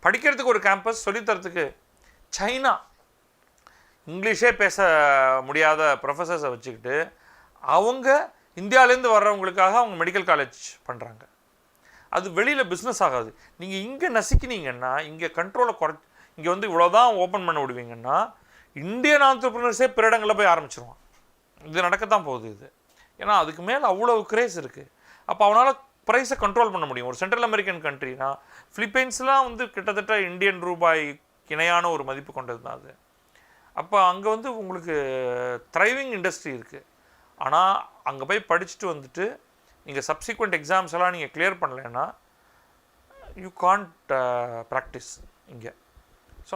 படிக்கிறதுக்கு ஒரு கேம்பஸ், சொல்லித்தரத்துக்கு சைனா, இங்கிலீஷே பேச முடியாத ப்ரொஃபஸர்ஸை வச்சுக்கிட்டு அவங்க இந்தியாவிலேருந்து வர்றவங்களுக்காக அவங்க மெடிக்கல் காலேஜ் பண்ணுறாங்க. அது வெளியில் பிஸ்னஸ் ஆகாது. நீங்கள் இங்கே நசுக்கினீங்கன்னா, இங்கே கண்ட்ரோலை இங்கே வந்து இவ்வளோதான் ஓப்பன் பண்ண விடுவீங்கன்னா இந்தியன் ஆண்டர்பிரினர்ஸே பிற இடங்களில் போய் ஆரம்பிச்சிருவான். இது நடக்கத்தான் போகுது இது. ஏன்னா அதுக்கு மேலே அவ்வளோ கிரேஸ் இருக்குது. அப்போ அவனால் ப்ரைஸை கண்ட்ரோல் பண்ண முடியும். ஒரு சென்ட்ரல் அமெரிக்கன் கண்ட்ரினா, ஃபிலிப்பைன்ஸ்லாம் வந்து கிட்டத்தட்ட இந்தியன் ரூபாய் இணையான ஒரு மதிப்பு கொண்டது தான் அது. அப்போ அங்கே வந்து உங்களுக்கு த்ரைவிங் இண்டஸ்ட்ரி இருக்குது. ஆனால் அங்கே போய் படிச்சுட்டு வந்துட்டு நீங்கள் சப்சிக்வெண்ட் எக்ஸாம்ஸ் எல்லாம் நீங்கள் கிளியர் பண்ணலைன்னா யூ கான்ட் ப்ராக்டிஸ் இங்கே. ஸோ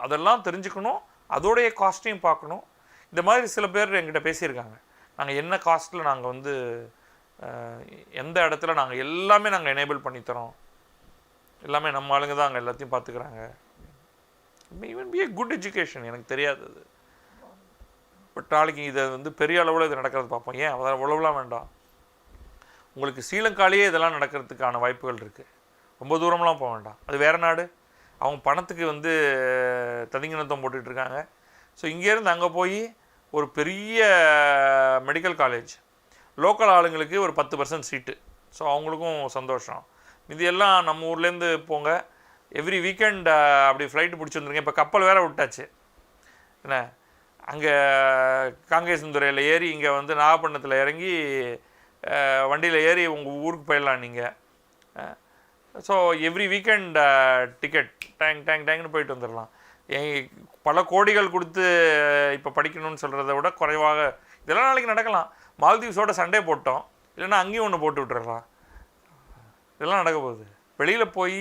அதெல்லாம் தெரிஞ்சுக்கணும், அதோடைய காஸ்ட்டையும் பார்க்கணும். இந்த மாதிரி சில பேர் எங்கிட்ட பேசியிருக்காங்க, நாங்கள் என்ன காஸ்ட்டில் நாங்கள் வந்து எந்த இடத்துல நாங்கள் எல்லாமே நாங்கள் எனேபிள் பண்ணித்தரோம், எல்லாமே நம்ம ஆளுங்க தான் அங்கே எல்லாத்தையும் பார்த்துக்கிறாங்க. Even B A good education. எனக்கு தெரியாது அது. பட் நாளைக்கு இதை வந்து பெரிய அளவில் இது நடக்கிறது பார்ப்போம். ஏன் அதை உழவுலாம் வேண்டாம். உங்களுக்கு ஸ்ரீலங்காலேயே இதெல்லாம் நடக்கிறதுக்கான வாய்ப்புகள் இருக்குது. ரொம்ப தூரம்லாம் போக வேண்டாம். அது வேறு நாடு. அவங்க பணத்துக்கு வந்து ததிங்கிணத்தம் போட்டுட்ருக்காங்க. ஸோ இங்கேருந்து அங்கே போய் ஒரு பெரிய மெடிக்கல் காலேஜ், லோக்கல் ஆளுங்களுக்கு ஒரு 10% சீட்டு. ஸோ அவங்களுக்கும் சந்தோஷம். இது எல்லாம் நம்ம ஊர்லேருந்து போங்க, எவ்ரி வீக்கெண்ட் அப்படி ஃப்ளைட்டு பிடிச்சி வந்துருங்க. இப்போ கப்பல் வேறு விட்டாச்சு என்ன, அங்கே காங்கேசந்துறையில் ஏறி இங்கே வந்து நாகப்பட்டினத்தில் இறங்கி வண்டியில் ஏறி உங்கள் ஊருக்கு போயிடலாம் நீங்கள். ஸோ எவ்ரி வீக்கெண்ட் டிக்கெட் டேங்க்னு போயிட்டு வந்துடலாம். பல கோடிகள் கொடுத்து இப்போ படிக்கணும்னு சொல்கிறத விட குறைவாக இதெல்லாம் நாளைக்கு நடக்கலாம். மால்தீவ்ஸோட சண்டே போட்டோம், இல்லைன்னா அங்கேயும் ஒன்று போட்டு விட்டுறலாம். இதெல்லாம் நடக்க போகுது. வெளியில் போய்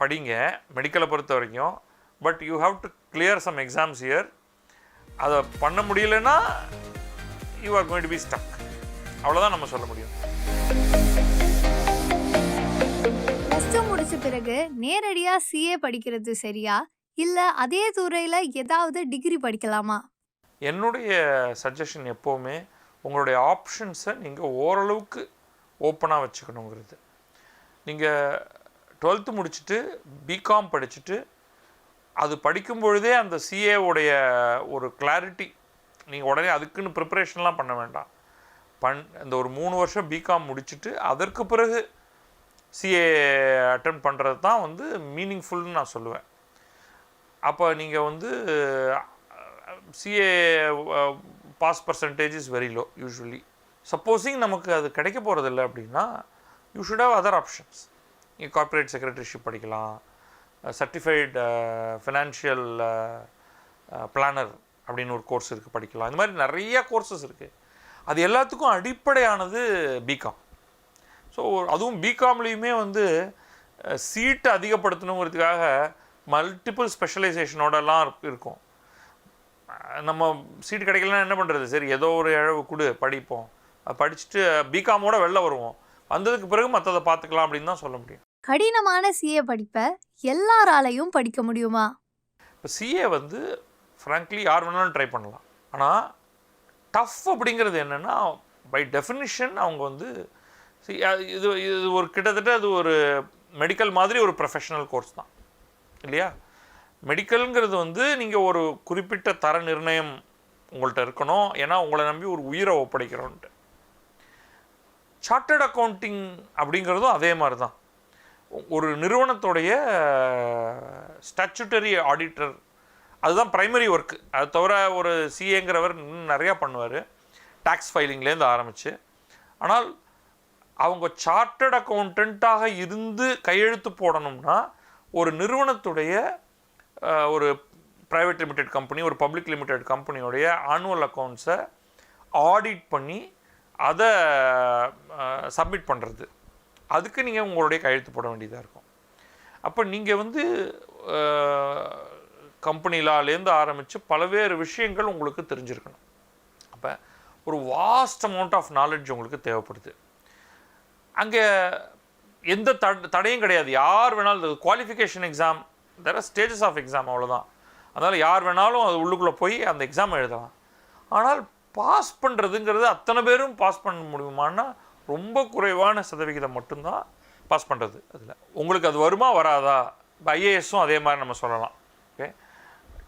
படிங்க மெடிக்கலை பொறுத்த வரைக்கும். But you have to clear some exams year. அதை பண்ண முடியலன்னா you are going to be stuck. அவ்வளோதான் நம்ம சொல்ல முடியும். ப்ளஸ் 2 முடிச்ச பிறகு நேரடியாக சிஏ படிக்கிறது சரியா, இல்லை அதே துறையில் ஏதாவது டிகிரி படிக்கலாமா? என்னுடைய சஜஷன் எப்போவுமே உங்களுடைய ஆப்ஷன்ஸை நீங்கள் ஓரளவுக்கு ஓப்பனாக வச்சுக்கணுங்கிறது. நீங்கள் 12th முடிச்சுட்டு பிகாம் படிச்சுட்டு அது படிக்கும் பொழுதே அந்த சிஏவுடைய ஒரு கிளாரிட்டி, நீங்கள் உடனே அதுக்குன்னு ப்ரிப்பரேஷன்லாம் பண்ண வேண்டாம். இந்த ஒரு 3 வருஷம் பிகாம் முடிச்சுட்டு அதற்கு பிறகு சிஏ அட்டெம்ப்ட் பண்ணுறது தான் வந்து மீனிங்ஃபுல்னு நான் சொல்லுவேன். அப்போ நீங்கள் வந்து CA pass percentage is very low usually. Supposing நமக்கு அது கிடைக்க போகிறதில்ல அப்படின்னா you should have other options. நீங்கள் கார்ப்பரேட் செக்ரட்டரிஷிப் படிக்கலாம், சர்டிஃபைடு ஃபினான்ஷியல் பிளானர் அப்படின்னு ஒரு கோர்ஸ் இருக்குது, படிக்கலாம். இந்த மாதிரி நிறைய கோர்சஸ் இருக்குது. அது எல்லாத்துக்கும் அடிப்படையானது பிகாம். ஸோ அதுவும் பிகாம்லேயுமே வந்து சீட்டை அதிகப்படுத்தணுங்கிறதுக்காக மல்டிபிள் ஸ்பெஷலைசேஷனோடலாம் இருக்கும். நம்ம சீட்டு கிடைக்கலன்னா என்ன பண்ணுறது, சரி ஏதோ ஒரு இழவு கொடு படிப்போம், படிச்சுட்டு பிகாமோட வெளில வருவோம், வந்ததுக்கு பிறகு மற்றதை பார்த்துக்கலாம் அப்படின்னு தான் சொல்ல முடியும். கடினமான சிஏ படிப்பை எல்லாராலையும் படிக்க முடியுமா? இப்போ சிஏ வந்து ஃப்ராங்க்லி யார் வேணாலும் ட்ரை பண்ணலாம். ஆனால் டஃப் அப்படிங்கிறது என்னென்னா பை டெஃபினிஷன் அவங்க வந்து இது ஒரு கிட்டத்தட்ட அது ஒரு மெடிக்கல் மாதிரி ஒரு ப்ரொஃபஷனல் கோர்ஸ் தான் இல்லையா. மெடிக்கலுங்கிறது வந்து நீங்கள் ஒரு குறிப்பிட்ட தர நிர்ணயம் உங்கள்கிட்ட இருக்கணும். ஏன்னா உங்களை நம்பி ஒரு உயிரை ஒப்படைக்கிறோன்ட்டு. சார்ட்டர்ட் அக்கௌண்டிங் அப்படிங்கிறதும் அதே மாதிரி தான். ஒரு நிறுவனத்துடைய ஸ்டாச்சுட்டரி ஆடிட்டர், அதுதான் ப்ரைமரி ஒர்க்கு. அது தவிர ஒரு சிஏங்கிறவர் நிறையா பண்ணுவார், டேக்ஸ் ஃபைலிங்லேருந்து ஆரம்பித்து. ஆனால் அவங்க சார்ட்டர்ட் அக்கௌண்டண்ட்டாக இருந்து கையெழுத்து போடணும்னா ஒரு நிறுவனத்துடைய ஒரு ப்ரைவேட் லிமிடெட் கம்பெனி, ஒரு பப்ளிக் லிமிடெட் கம்பெனியோடைய ஆனுவல் அக்கௌண்ட்ஸை ஆடிட் பண்ணி அதை சப்மிட் பண்ணுறது, அதுக்கு நீங்கள் உங்களுடைய கையெழுத்து போட வேண்டியதாக இருக்கும். அப்போ நீங்கள் வந்து கம்பெனி லாலேருந்து ஆரம்பித்து பல்வேறு விஷயங்கள் உங்களுக்கு தெரிஞ்சிருக்கணும். அப்போ ஒரு வாஸ்ட் அமௌண்ட் ஆஃப் நாலேஜ் உங்களுக்கு தேவைப்படுது. அங்கே எந்த தடையும் கிடையாது. யார் வேணாலும் qualification exam, there are stages of exam, அவ்வளோதான். அதனால் யார் வேணாலும் அது உள்ளுக்குள்ளே போய் அந்த எக்ஸாம் எழுதலாம். ஆனால் பாஸ் பண்ணுறதுங்கிறது அத்தனை பேரும் பாஸ் பண்ண முடியுமான்னா ரொம்ப குறைவான சதவிகிதம் மட்டும்தான் பாஸ் பண்ணுறது. அதில் உங்களுக்கு அது வருமா வராதா? இப்போ ஐஏஎஸும் அதே மாதிரி நம்ம சொல்லலாம். ஓகே,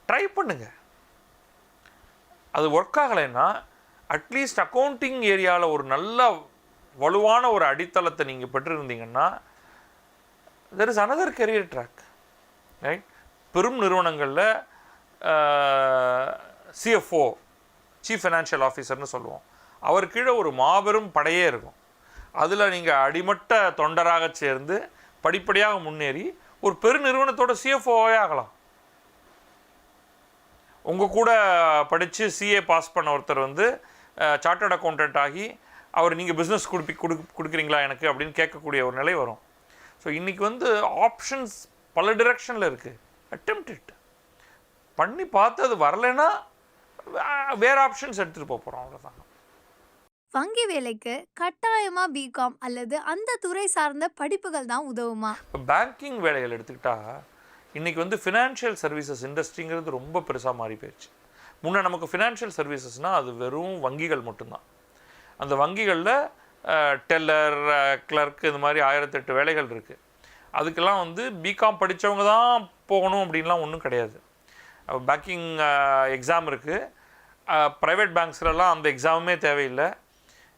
ட்ரை பண்ணுங்கள். அது ஒர்க் ஆகலைன்னா அட்லீஸ்ட் அக்கௌண்டிங் ஏரியாவில் ஒரு நல்ல வலுவான ஒரு அடித்தளத்தை நீங்கள் பெற்றிருந்தீங்கன்னா there is another career track, right? பெரும் நிறுவனங்களில் சிஎஃப்ஓ, சீஃப் ஃபைனான்ஷியல் ஆஃபீஸர்னு சொல்லுவோம். அவர் கீழே ஒரு மாபெரும் படையே இருக்கும். அதில் நீங்கள் அடிமட்ட தொண்டராக சேர்ந்து படிப்படியாக முன்னேறி ஒரு பெருநிறுவனத்தோட சிஎஃப்ஓவே ஆகலாம். உங்கள் கூட படித்து சிஏ பாஸ் பண்ண ஒருத்தர் வந்து சார்ட்டர்ட் அக்கௌண்டன்ட் ஆகி அவர் நீங்கள் பிஸ்னஸ் கொடுக்குறீங்களா எனக்கு அப்படின்னு கேட்கக்கூடிய ஒரு நிலை வரும். ஸோ இன்றைக்கி வந்து ஆப்ஷன்ஸ் பல டிரெக்ஷனில் இருக்குது. அட்டெம்ப்ட் இட் பண்ணி பார்த்து அது வரலைன்னா வேறு ஆப்ஷன்ஸ் எடுத்துகிட்டு போகிறோம், அவ்வளோதான். வங்கி வேலைக்கு கட்டாயமா பிகாம் அல்லது அந்த துறை சார்ந்த படிப்புகள் தான் உதவுமா? இப்போ பேங்கிங் வேலைகள் எடுத்துக்கிட்டால் இன்றைக்கி வந்து ஃபினான்ஷியல் சர்வீசஸ் இண்டஸ்ட்ரிங்கிறது ரொம்ப பெருசாக மாறி போயிடுச்சு. முன்னே நமக்கு ஃபினான்ஷியல் சர்வீசஸ்னால் அது வெறும் வங்கிகள் மட்டும்தான். அந்த வங்கிகளில் டெல்லர், கிளர்க், இது மாதிரி 1008 வேலைகள் இருக்குது. அதுக்கெல்லாம் வந்து பிகாம் படித்தவங்க தான் போகணும் அப்படின்லாம் ஒன்றும் கிடையாது. பேங்கிங் எக்ஸாம் இருக்குது. ப்ரைவேட் பேங்க்ஸ்லலாம் அந்த எக்ஸாமுமே தேவையில்லை.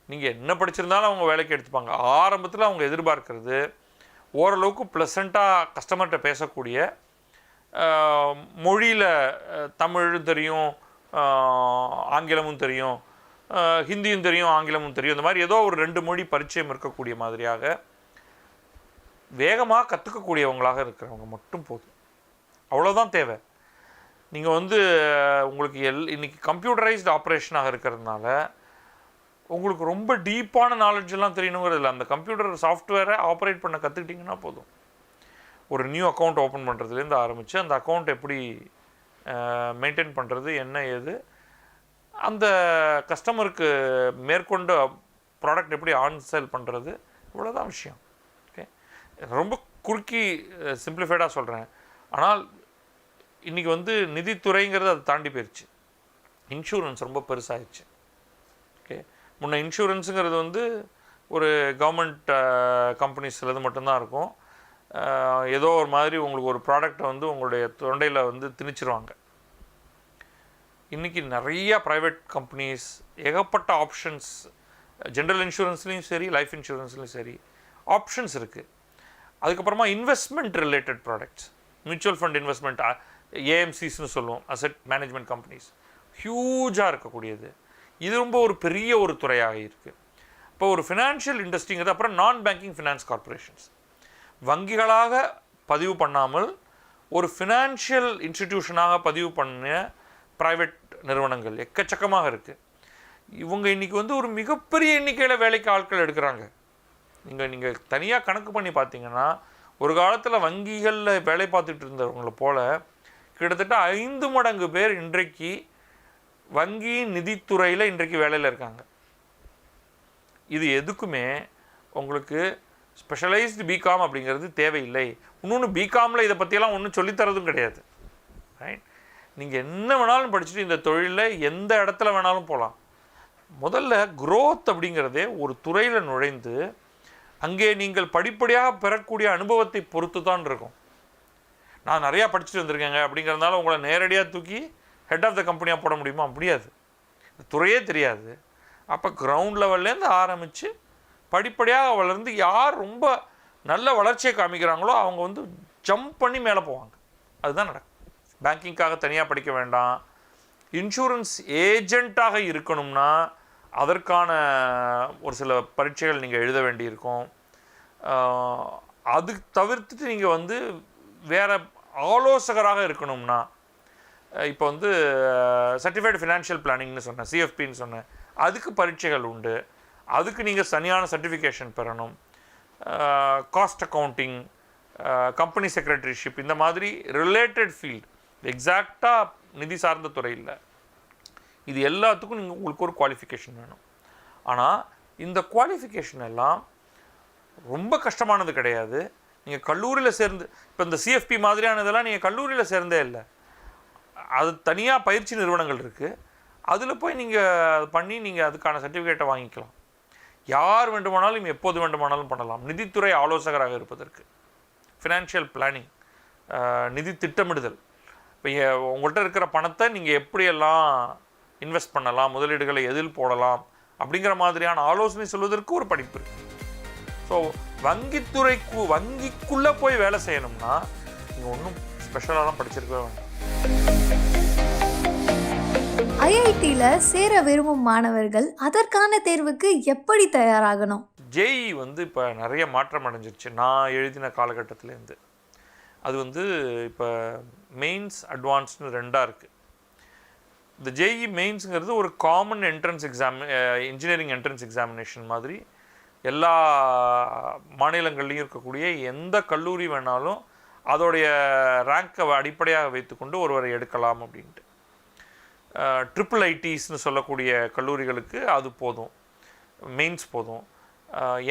நீங்கள் என்ன படிச்சிருந்தாலும் அவங்க வேலைக்கு எடுத்துப்பாங்க. ஆரம்பத்தில் அவங்க எதிர்பார்க்கறது ஓரளவுக்கு ப்ளசண்ட்டாக கஸ்டமர்கிட்ட பேசக்கூடிய, மொழியில் தமிழும் தெரியும், ஆங்கிலமும் தெரியும், ஹிந்தியும் தெரியும், ஆங்கிலமும் தெரியும், இந்த மாதிரி ஏதோ ஒரு 2 மொழி பரிச்சயம் இருக்கக்கூடிய மாதிரியாக வேகமாக கற்றுக்கக்கூடியவங்களாக இருக்கிறவங்க மட்டும் போதும். அவ்வளோதான் தேவை. நீங்கள் வந்து உங்களுக்கு இன்றைக்கி கம்ப்யூட்டரைஸ்டு ஆப்ரேஷனாக இருக்கிறதுனால உங்களுக்கு ரொம்ப டீப்பான நாலேஜெல்லாம் தெரியணுங்கிறது இல்லை. அந்த கம்ப்யூட்டர் சாஃப்ட்வேரை ஆப்ரேட் பண்ண கற்றுக்கிட்டிங்கன்னா போதும். ஒரு நியூ அக்கௌண்ட் ஓப்பன் பண்ணுறதுலேருந்து ஆரம்பித்து அந்த அக்கௌண்ட் எப்படி மெயின்டைன் பண்ணுறது, என்ன ஏது, அந்த கஸ்டமருக்கு மேற்கொண்டு ப்ராடக்ட் எப்படி ஆன் சேல் பண்ணுறது, இவ்வளோதான் விஷயம். ஓகே, ரொம்ப குறுக்கி சிம்பிளிஃபைடாக சொல்கிறேன். ஆனால் இன்றைக்கி வந்து நிதித்துறைங்கிறது அதை தாண்டி போயிடுச்சு. இன்சூரன்ஸ் ரொம்ப பெருசாகிடுச்சு. ஓகே, முன்ன இன்சூரன்ஸுங்கிறது வந்து ஒரு கவர்மெண்ட் கம்பெனிஸ்லேருந்து மட்டும்தான் இருக்கும். ஏதோ ஒரு மாதிரி உங்களுக்கு ஒரு ப்ராடக்டை வந்து உங்களுடைய தொண்டையில் வந்து திணிச்சிருவாங்க. இன்றைக்கி நிறையா ப்ரைவேட் கம்பெனிஸ், ஏகப்பட்ட ஆப்ஷன்ஸ், ஜென்ரல் இன்சூரன்ஸ்லேயும் சரி, லைஃப் இன்சூரன்ஸ்லேயும் சரி ஆப்ஷன்ஸ் இருக்குது. அதுக்கப்புறமா investment related products, mutual fund investment, ஏஎம்சிஸ்னு சொல்லுவோம், அசெட் மேனேஜ்மெண்ட் கம்பெனிஸ், ஹியூஜாக இருக்கக்கூடியது. இது ரொம்ப ஒரு பெரிய ஒரு துறையாக இருக்குது. இப்போ ஒரு ஃபினான்ஷியல் இண்டஸ்ட்ரிங்கிறது, அப்புறம் நான் பேங்கிங் ஃபினான்ஸ் கார்பரேஷன்ஸ், வங்கிகளாக பதிவு பண்ணாமல் ஒரு ஃபினான்ஷியல் இன்ஸ்டிடியூஷனாக பதிவு பண்ண ப்ரைவேட் நிறுவனங்கள் எக்கச்சக்கமாக இருக்குது. இவங்க இன்றைக்கி வந்து ஒரு மிகப்பெரிய எண்ணிக்கையில் வேலைக்கு ஆட்கள் எடுக்கிறாங்க. நீங்கள் தனியாக கணக்கு பண்ணி பார்த்தீங்கன்னா ஒரு காலத்தில் வங்கிகளில் வேலை பார்த்துட்டு இருந்தவங்களை போல் கிட்டத்தட்ட 5 மடங்கு பேர் இன்றைக்கு வங்கி நிதித்துறையில் இன்றைக்கு வேலையில் இருக்காங்க. இது எதுக்குமே உங்களுக்கு ஸ்பெஷலைஸ்டு பிகாம் அப்படிங்கிறது தேவையில்லை. இன்னொன்று பிகாமில் இதை பற்றியெல்லாம் ஒன்றும் சொல்லித்தரதும் கிடையாது. ரைட், நீங்கள் என்ன வேணாலும் படிச்சுட்டு இந்த தொழிலில் எந்த இடத்துல வேணாலும் போகலாம். முதல்ல growth அப்படிங்கிறதே ஒரு துறையில் நுழைந்து அங்கே நீங்கள் படிப்படியாக பெறக்கூடிய அனுபவத்தை பொறுத்து தான் இருக்கும். நான் நிறையா படிச்சுட்டு வந்திருக்கேங்க அப்படிங்கிறதுனால உங்களை நேரடியாக தூக்கி ஹெட் ஆஃப் த கம்பெனியாக போட முடியுமா? முடியாது. துறையே தெரியாது. அப்போ கிரவுண்ட் லெவல்லேருந்து ஆரம்பித்து படிப்படியாக வளர்ந்து யார் ரொம்ப நல்ல வளர்ச்சியை காமிக்கிறாங்களோ அவங்க வந்து ஜம்ப் பண்ணி மேலே போவாங்க. அதுதான் நடக்கும். பேங்கிங்காக தனியாக படிக்க வேண்டாம். இன்சூரன்ஸ் ஏஜெண்ட்டாக இருக்கணும்னா அதற்கான ஒரு சில பரீட்சைகள் நீங்கள் எழுத வேண்டியிருக்கும். அது தவிர்த்துட்டு நீங்கள் வந்து வேறு ஆலோசகராக இருக்கணும்னா, இப்போ வந்து சர்டிஃபைடு ஃபினான்ஷியல் பிளானிங்னு சொன்னேன், சிஎஃப்பின்னு சொன்னேன், அதுக்கு பரீட்சைகள் உண்டு. அதுக்கு நீங்கள் தனியான சர்டிஃபிகேஷன் பெறணும். காஸ்ட் அக்கௌண்டிங், கம்பெனி செக்ரட்டரிஷிப், இந்த மாதிரி ரிலேட்டட் ஃபீல்டு, எக்ஸாக்டாக நிதி சார்ந்த துறையில் இது எல்லாத்துக்கும் உங்களுக்கு ஒரு குவாலிஃபிகேஷன் வேணும். ஆனால் இந்த குவாலிஃபிகேஷன் எல்லாம் ரொம்ப கஷ்டமானது கிடையாது. நீங்கள் கல்லூரியில் சேர்ந்து, இப்போ இந்த சிஎஃப்பி மாதிரியானதெல்லாம் நீங்கள் கல்லூரியில் சேர்ந்தே இல்லை, அது தனியாக பயிற்சி நிறுவனங்கள் இருக்குது. அதில் போய் நீங்கள் பண்ணி நீங்கள் அதுக்கான சர்டிஃபிகேட்டை வாங்கிக்கலாம். யார் வேண்டுமானாலும் எப்போது வேண்டுமானாலும் பண்ணலாம். நிதித்துறை ஆலோசகராக இருப்பதற்கு, ஃபினான்ஷியல் பிளானிங், நிதி திட்டமிடுதல், இப்போ உங்கள்கிட்ட இருக்கிற பணத்தை நீங்கள் எப்படியெல்லாம் இன்வெஸ்ட் பண்ணலாம், முதலீடுகளை எதில் போடலாம் அப்படிங்கிற மாதிரியான ஆலோசனை சொல்வதற்கு ஒரு படிப்பு இருக்குது. ஸோ வங்கிக்குள்ளே போய் வேலை செய்யணும்னா நீங்கள் ஒன்றும் ஸ்பெஷலாலாம் படிச்சிருக்கவே வேண்டாம். ஐஐடியில் சேர விரும்பும் மாணவர்கள் அதற்கான தேர்வுக்கு எப்படி தயாராகணும்? ஜேஇ வந்து இப்போ நிறைய மாற்றம் அடைஞ்சிருச்சு நான் எழுதின காலகட்டத்திலேருந்து. அது வந்து இப்போ மெயின்ஸ் அட்வான்ஸ்னு ரெண்டாக இருக்குது. இந்த ஜேஇ மெயின்ஸுங்கிறது ஒரு common entrance exam, engineering entrance examination மாதிரி எல்லா மாநிலங்கள்லேயும் இருக்கக்கூடிய எந்த கல்லூரி வேணாலும் அதோடைய ரேங்கை அடிப்படையாக வைத்துக்கொண்டு ஒருவரை எடுக்கலாம் அப்படின்ட்டு. ட்ரிபிள் ஐடிஸ்னு சொல்லக்கூடிய கல்லூரிகளுக்கு அது போதும், மெயின்ஸ் போதும்.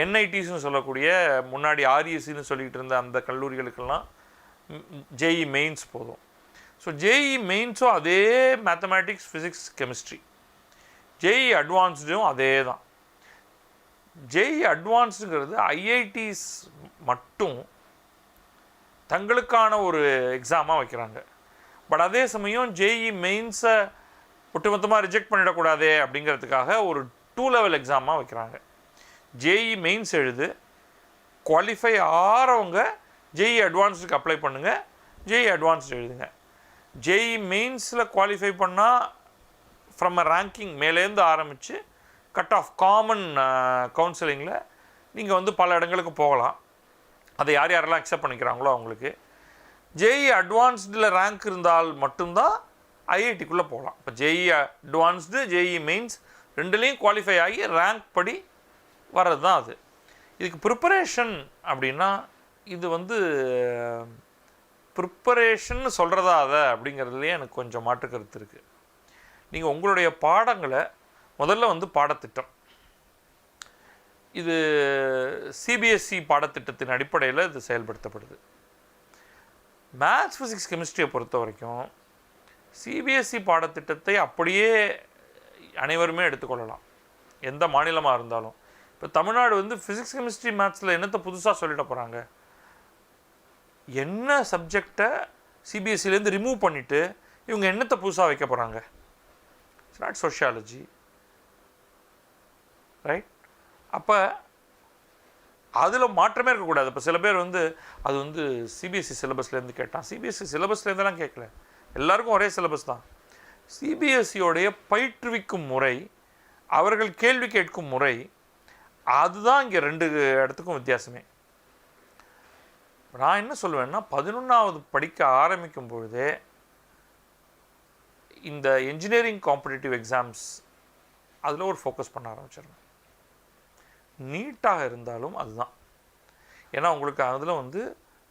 என்ஐடிஸ்னு சொல்லக்கூடிய முன்னாடி ஆர்இசின்னு சொல்லிகிட்டு இருந்த அந்த கல்லூரிகளுக்கெல்லாம் ஜேஇ மெயின்ஸ் போதும். ஸோ ஜேஇ மெயின்ஸும் அதே மேத்தமேட்டிக்ஸ், ஃபிசிக்ஸ், கெமிஸ்ட்ரி. ஜேஇ அட்வான்ஸ்டும் அதே தான். ஜேஇ அட்வான்ஸுங்கிறது ஐஐடிஸ் மட்டும் தங்களுக்கான ஒரு எக்ஸாமாக வைக்கிறாங்க. பட் அதே சமயம் ஜேஇ மெயின்ஸை ஒட்டுமொத்தமாக ரிஜெக்ட் பண்ணிடக்கூடாதே அப்படிங்கிறதுக்காக ஒரு 2 லெவல் எக்ஸாமாக வைக்கிறாங்க. ஜேஇ மெயின்ஸ் எழுது, குவாலிஃபை ஆகிறவங்க ஜேஇ அட்வான்ஸுக்கு அப்ளை பண்ணுங்கள், ஜேஇ அட்வான்ஸ்டு எழுதுங்க. ஜேஇ மெயின்ஸில் குவாலிஃபை பண்ணால் ஃப்ரம் அ ரேங்கிங் மேலேருந்து ஆரம்பித்து கட் ஆஃப் காமன் கவுன்சிலிங்கில் நீங்கள் வந்து பல இடங்களுக்கு போகலாம். அதை யார் யாரெல்லாம் அக்செப்ட் பண்ணிக்கிறாங்களோ அவங்களுக்கு. ஜேஇ அட்வான்ஸ்டில் ரேங்க் இருந்தால் மட்டும்தான் ஐஐடிக்குள்ளே போகலாம். இப்போ ஜேஇ அட்வான்ஸ்டு, ஜேஇ மெயின்ஸ் ரெண்டுலேயும் குவாலிஃபை ஆகி ரேங்க் படி வர்றது தான் அது. இதுக்கு ப்ரிப்பரேஷன் அப்படின்னா இது வந்து ப்ரிப்பரேஷன் சொல்கிறதா அதை அப்படிங்கிறதுலேயே எனக்கு கொஞ்சம் மாற்றுக்கருத்து இருக்குது. நீங்கள் உங்களுடைய பாடங்களை முதல்ல வந்து பாடத்திட்டம், இது சிபிஎஸ்சி பாடத்திட்டத்தின் அடிப்படையில் இது செயல்படுத்தப்படுது. மேத்ஸ், ஃபிசிக்ஸ், கெமிஸ்ட்ரியை பொறுத்த வரைக்கும் சிபிஎஸ்சி பாடத்திட்டத்தை அப்படியே அனைவருமே எடுத்துக்கொள்ளலாம், எந்த மாநிலமாக இருந்தாலும். இப்போ தமிழ்நாடு வந்து ஃபிசிக்ஸ், கெமிஸ்ட்ரி, மேத்ஸில் என்னத்தை புதுசாக சொல்லிட போகிறாங்க? என்ன சப்ஜெக்டை சிபிஎஸ்சிலேருந்து ரிமூவ் பண்ணிவிட்டு இவங்க என்னத்தை புதுசாக வைக்க போகிறாங்க? It's not sociology, right? அப்போ அதில் மாற்றமே இருக்கக்கூடாது. இப்போ சில பேர் வந்து அது வந்து சிபிஎஸ்சி சிலபஸ்லேருந்து கேட்டான். சிபிஎஸ்சி சிலபஸ்லேருந்துலாம் கேட்கல, எல்லாருக்கும் ஒரே சிலபஸ் தான். சிபிஎஸ்சியோடைய பயிற்றுவிக்கும் முறை, அவர்கள் கேள்வி கேட்கும் முறை, அதுதான் இங்கே 2 இடத்துக்கும் வித்தியாசமே. நான் என்ன சொல்லுவேன்னா 11வது படிக்க ஆரம்பிக்கும் பொழுதே இந்த இன்ஜினியரிங் காம்படிட்டிவ் எக்ஸாம்ஸ் அதில் ஒரு ஃபோக்கஸ் பண்ண ஆரம்பிச்சிடணும். நீட்டாக இருந்தாலும் அதுதான். ஏன்னா உங்களுக்கு அதில் வந்து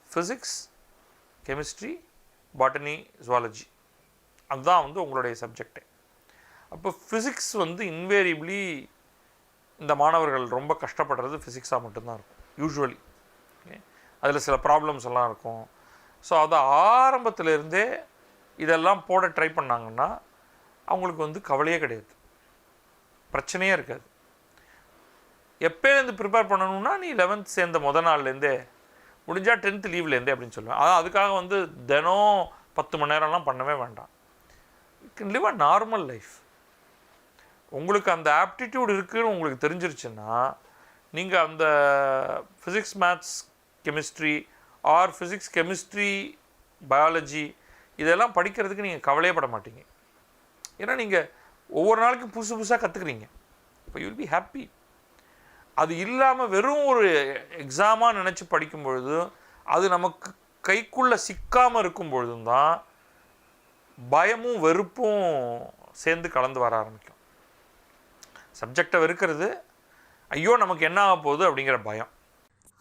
ஃபிசிக்ஸ், கெமிஸ்ட்ரி, பாட்டனி, ஜுவாலஜி அதுதான் வந்து உங்களுடைய சப்ஜெக்டே. அப்போ ஃபிசிக்ஸ் வந்து இன்வேரியபிளி இந்த மாணவர்கள் ரொம்ப கஷ்டப்படுறது ஃபிசிக்ஸாக மட்டும்தான் இருக்கும் யூஸ்வலி. அதில் சில ப்ராப்ளம்ஸ் எல்லாம் இருக்கும். ஸோ அதை ஆரம்பத்திலேருந்தே இதெல்லாம் போட ட்ரை பண்ணாங்கன்னா அவங்களுக்கு வந்து கவலையே கிடையாது, பிரச்சனையே இருக்காது. எப்போலேருந்து ப்ரிப்பேர் பண்ணணும்னா நீ 11th சேர்ந்த முதல் நாள்லேருந்தே, முடிஞ்சால் 10th லீவ்லேருந்தே அப்படின்னு சொல்லுவேன். அதான் அதுக்காக வந்து தினம் 10 மணி நேரம்லாம் பண்ணவே வேண்டாம். You can live a normal life. உங்களுக்கு அந்த ஆப்டிடியூட் இருக்குதுன்னு உங்களுக்கு தெரிஞ்சிருச்சுன்னா நீங்கள் அந்த physics, maths, chemistry R physics, chemistry, biology இதெல்லாம் படிக்கிறதுக்கு நீங்கள் கவலையப்பட மாட்டீங்க. ஏன்னா நீங்கள் ஒவ்வொரு நாளைக்கும் புதுசு புதுசாக கற்றுக்குறீங்க. இப்போ யூ வில் பி ஹாப்பி. அது இல்லாமல் வெறும் ஒரு எக்ஸாமாக நினச்சி படிக்கும் பொழுது, அது நமக்கு கைக்குள்ளே சிக்காமல் இருக்கும் பொழுதும் தான் பயமும் வெறுப்பும் சேர்ந்து கலந்து வர ஆரம்பிக்கும். சப்ஜெக்டை வெறுக்கிறது, ஐயோ நமக்கு என்ன ஆக போகுது அப்படிங்கிற பயம்.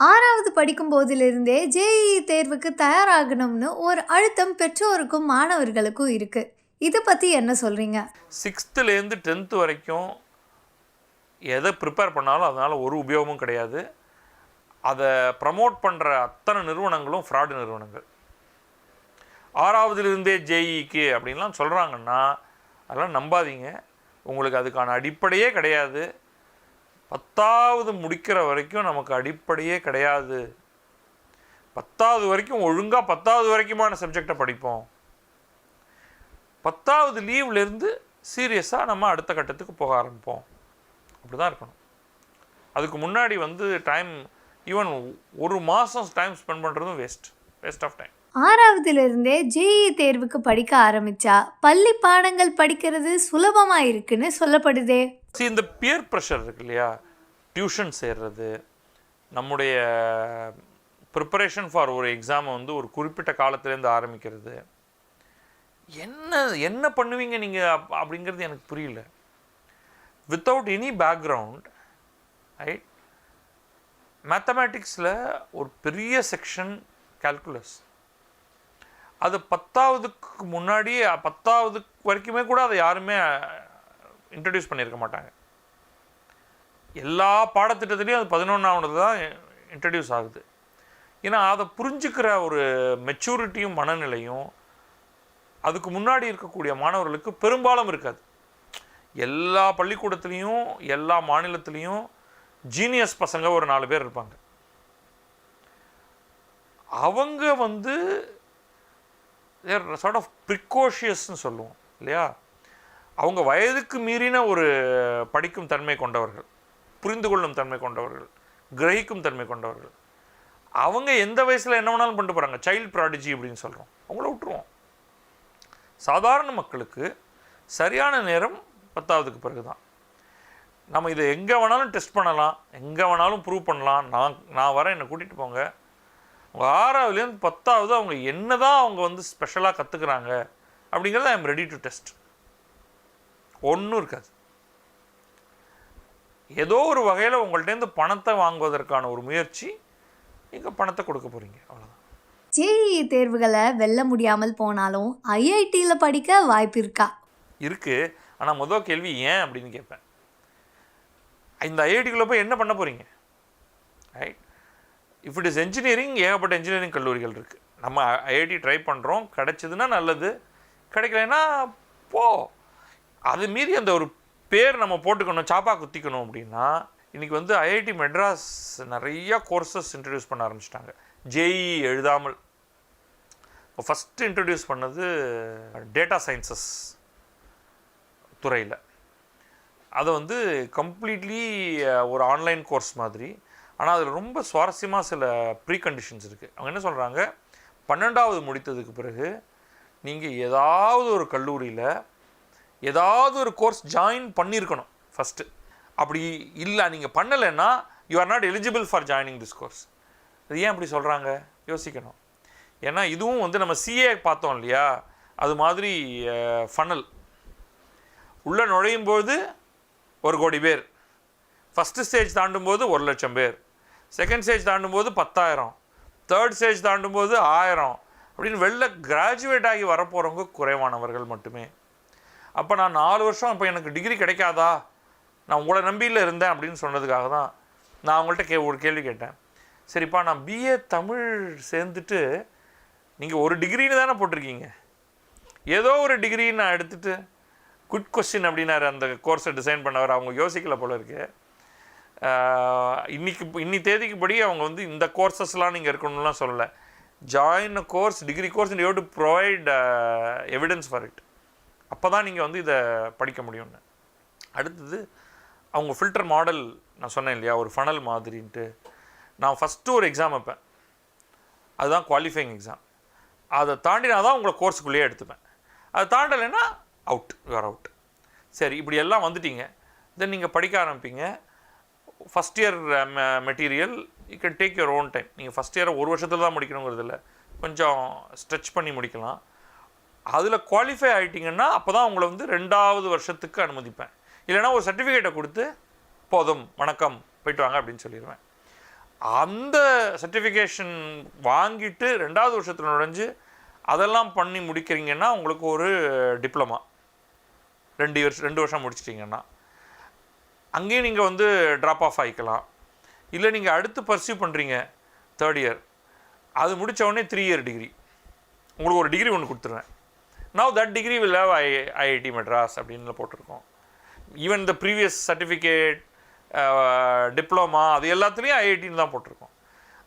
6வது படிக்கும் போதிலிருந்தே ஜேஇ தேர்வுக்கு தயாராகணும்னு ஒரு அழுத்தம் பெற்றோருக்கும் மாணவர்களுக்கும் இருக்கு. இதை பற்றி என்ன சொல்கிறீங்க? 6th 10th வரைக்கும் எதை ப்ரிப்பேர் பண்ணாலும் அதனால் ஒரு உபயோகமும் கிடையாது. அதை ப்ரமோட் பண்ணுற அத்தனை நிறுவனங்களும் ஃப்ராடு நிறுவனங்கள். 6வதுலேருந்தே ஜேஇக்கு அப்படின்லாம் சொல்கிறாங்கன்னா அதெல்லாம் நம்பாதீங்க. உங்களுக்கு அதுக்கான அடிப்படையே கிடையாது. 10வது முடிக்கிற வரைக்கும் நமக்கு அடிப்படையே கிடையாது. 10வது வரைக்கும் ஒழுங்காக 10வது வரைக்குமான சப்ஜெக்டை படிப்போம். 10வது லீவ்லேருந்து சீரியஸாக நம்ம அடுத்த கட்டத்துக்கு போக ஆரம்பிப்போம். அப்படி தான் இருக்கணும். அதுக்கு முன்னாடி வந்து டைம், ஈவன் ஒரு மாதம் டைம் ஸ்பெண்ட் பண்ணுறதும் வேஸ்ட் ஆஃப் டைம். 6வதுலேருந்தே ஜேஇ தேர்வுக்கு படிக்க ஆரம்பிச்சா பள்ளி பாடங்கள் படிக்கிறது சுலபமா இருக்குன்னு சொல்லப்படுதே. இந்த பியர் ப்ரெஷர் இருக்கு இல்லையா, டியூஷன் சேர்றது, நம்முடைய ப்ரிப்பரேஷன் ஃபார் ஒரு எக்ஸாமை வந்து ஒரு குறிப்பிட்ட காலத்துலேருந்து ஆரம்பிக்கிறது, என்ன என்ன பண்ணுவீங்க நீங்கள் அப்படிங்கிறது எனக்கு புரியல. Without any background, right? மேத்தமேட்டிக்ஸில் ஒரு பெரிய செக்ஷன் கால்குலஸ், அது 10வதுக்கு முன்னாடியே 10வது வரைக்குமே கூட அதை யாருமே இன்ட்ரடியூஸ் பண்ணியிருக்க மாட்டாங்க. எல்லா பாடத்திட்டத்துலேயும் அது 11வது தான் இன்ட்ரடியூஸ் ஆகுது. ஏன்னா அதை புரிஞ்சுக்கிற ஒரு மெச்சூரிட்டியும் மனநிலையும் அதுக்கு முன்னாடி இருக்கக்கூடிய மாணவர்களுக்கு பெரும்பாலும் இருக்காது. எல்லா பள்ளிக்கூடத்துலேயும் எல்லா மாநிலத்துலேயும் ஜீனியஸ் பசங்க ஒரு 4 பேர் இருப்பாங்க. அவங்க வந்து சார்ட் ஆஃப் ப்ரிகாஷியஸ்ன்னு சொல்லுவோம் இல்லையா, அவங்க வயதுக்கு மீறின ஒரு படிக்கும் தன்மை கொண்டவர்கள், புரிந்து கொள்ளும் தன்மை கொண்டவர்கள், கிரகிக்கும் தன்மை கொண்டவர்கள். அவங்க எந்த வயசில் என்ன வேணாலும் பண்ணிட்டு போகிறாங்க. சைல்டு ப்ராடிஜி அப்படின்னு சொல்கிறோம், அவங்கள விட்டுருவோம். சாதாரண மக்களுக்கு சரியான நேரம் 10வதுக்கு பிறகு தான். நம்ம இதை எங்கே வேணாலும் டெஸ்ட் பண்ணலாம், எங்கே வேணாலும் ப்ரூவ் பண்ணலாம். நான் வரேன், என்னை கூட்டிகிட்டு போங்க. அவங்க 6வதுலேருந்து 10வது அவங்க என்ன தான் அவங்க வந்து ஸ்பெஷலாக கற்றுக்குறாங்க அப்படிங்கிறத I am ready to test. ஒன்றும் இருக்காது. ஏதோ ஒரு வகையில் உங்கள்கிட்டேருந்து பணத்தை வாங்குவதற்கான ஒரு முயற்சி, நீங்கள் பணத்தை கொடுக்க போகிறீங்க, அவ்வளோதான். ஜேஇ தேர்வுகளை வெல்ல முடியாமல் போனாலும் ஐஐடியில் படிக்க வாய்ப்பு இருக்கா? இருக்குது. ஆனால் முதல் கேள்வி ஏன் அப்படின்னு கேட்பேன். இந்த ஐஐடிக்குள்ளே போய் என்ன பண்ண போகிறீங்க? Right? If it is engineering, ஏகப்பட்ட இன்ஜினியரிங் கல்லூரிகள் இருக்குது. நம்ம ஐஐடி ட்ரை பண்ணுறோம், கிடைச்சதுன்னா நல்லது, கிடைக்கலன்னா போ. அது மீறி அந்த ஒரு பேர் நம்ம போட்டுக்கணும், சாப்பா குத்திக்கணும் அப்படின்னா இன்றைக்கி வந்து ஐஐடி மெட்ராஸ் நிறையா கோர்சஸ் இன்ட்ரடியூஸ் பண்ண ஆரம்பிச்சிட்டாங்க. ஜேஇ எழுதாமல் ஃபஸ்ட்டு இன்ட்ரடியூஸ் பண்ணது டேட்டா சயின்சஸ் துறையில். அதை வந்து கம்ப்ளீட்லி ஒரு ஆன்லைன் கோர்ஸ் மாதிரி. ஆனால் அதில் ரொம்ப சுவாரஸ்யமாக சில ப்ரீ கண்டிஷன்ஸ் இருக்குது. அவங்க என்ன சொல்கிறாங்க, 12வது முடித்ததுக்கு பிறகு நீங்கள் ஏதாவது ஒரு கல்லூரியில் ஏதாவது ஒரு கோர்ஸ் ஜாயின் பண்ணியிருக்கணும் ஃபஸ்ட்டு. அப்படி இல்லை, நீங்கள் பண்ணலைன்னா you are not eligible for joining this course. அது ஏன் அப்படி சொல்கிறாங்க? யோசிக்கணும். ஏன்னா இதுவும் வந்து நம்ம சிஏ பார்த்தோம் இல்லையா, அது மாதிரி ஃபனல். உள்ளே நுழையும் போது 1 கோடி பேர், ஃபஸ்ட்டு ஸ்டேஜ் தாண்டும்போது 1 லட்சம் பேர், செகண்ட் ஸ்டேஜ் தாண்டும்போது 10,000, தேர்ட் ஸ்டேஜ் தாண்டும்போது 1000 அப்படின்னு வெளில கிராஜுவேட் ஆகி வரப்போகிறவங்க குறைவானவர்கள் மட்டுமே. அப்போ நான் 4 வருஷம் இப்போ எனக்கு டிகிரி கிடைக்காதா, நான் உங்களை நம்பியில் இருந்தேன் அப்படின்னு சொன்னதுக்காக தான் நான் அவங்கள்ட்ட ஒரு கேள்வி கேட்டேன். சரிப்பா, நான் பிஏ தமிழ் சேர்ந்துட்டு நீங்கள் ஒரு டிகிரின்னு தானே போட்டிருக்கீங்க, ஏதோ ஒரு டிகிரின்னு நான் எடுத்துகிட்டு குட் கொஸ்டின் அப்படின்னாரு அந்த கோர்ஸை டிசைன் பண்ணவர். அவங்க யோசிக்கல போல இருக்கு. இன்னி தேதிக்கு படி அவங்க வந்து இந்த கோர்சஸ்லாம் நீங்கள் இருக்கணும்லாம் சொல்லலை. Join course, degree course, you have to provide evidence for it. அப்போ தான் நீங்கள் வந்து இதை படிக்க முடியும்னு. அடுத்தது அவங்க ஃபில்டர் மாடல் நான் சொன்னேன் இல்லையா, ஒரு ஃபனல் மாதிரின்ட்டு. நான் ஃபஸ்ட்டு ஒரு எக்ஸாம் வைப்பேன், அதுதான் குவாலிஃபைங் எக்ஸாம். அதை தாண்டினா தான் உங்களை கோர்ஸுக்குள்ளேயே எடுத்துப்பேன். அதை தாண்டலைன்னா அவுட், யூஆர் அவுட். சரி, இப்படி எல்லாம் வந்துட்டீங்க. தென் நீங்கள் படிக்க ஆரம்பிப்பீங்க. First year material you can take your own time. நீங்கள் ஃபஸ்ட் இயரை 1 வருஷத்தில் தான் முடிக்கணுங்கிறது இல்லை, கொஞ்சம் ஸ்ட்ரெச் பண்ணி முடிக்கலாம். அதில் குவாலிஃபை ஆகிட்டிங்கன்னா அப்போ தான் உங்களை வந்து 2வது வருஷத்துக்கு அனுமதிப்பேன். இல்லைனா ஒரு சர்டிஃபிகேட்டை கொடுத்து போதும் வணக்கம் போய்ட்டு வாங்க அப்படின்னு சொல்லிடுவேன். அந்த சர்டிஃபிகேஷன் வாங்கிட்டு 2வது வருஷத்தில் நுழைஞ்சு அதெல்லாம் பண்ணி முடிக்கிறீங்கன்னா உங்களுக்கு ஒரு டிப்ளமா 2 வருஷம் முடிச்சிட்டிங்கன்னா அங்கேயும் நீங்கள் வந்து ட்ராப் ஆஃப் ஆகிக்கலாம். இல்லை நீங்கள் அடுத்து பர்சியூ பண்ணுறீங்க 3rd இயர், அது முடித்த உடனே 3 இயர் டிகிரி, உங்களுக்கு ஒரு டிகிரி ஒன்று கொடுத்துருவேன். Now that degree will have IIT Madras அப்படின்னு போட்டிருக்கோம். Even the previous certificate, diploma, அது எல்லாத்துலேயும் ஐஐடின்னு தான் போட்டிருக்கோம்.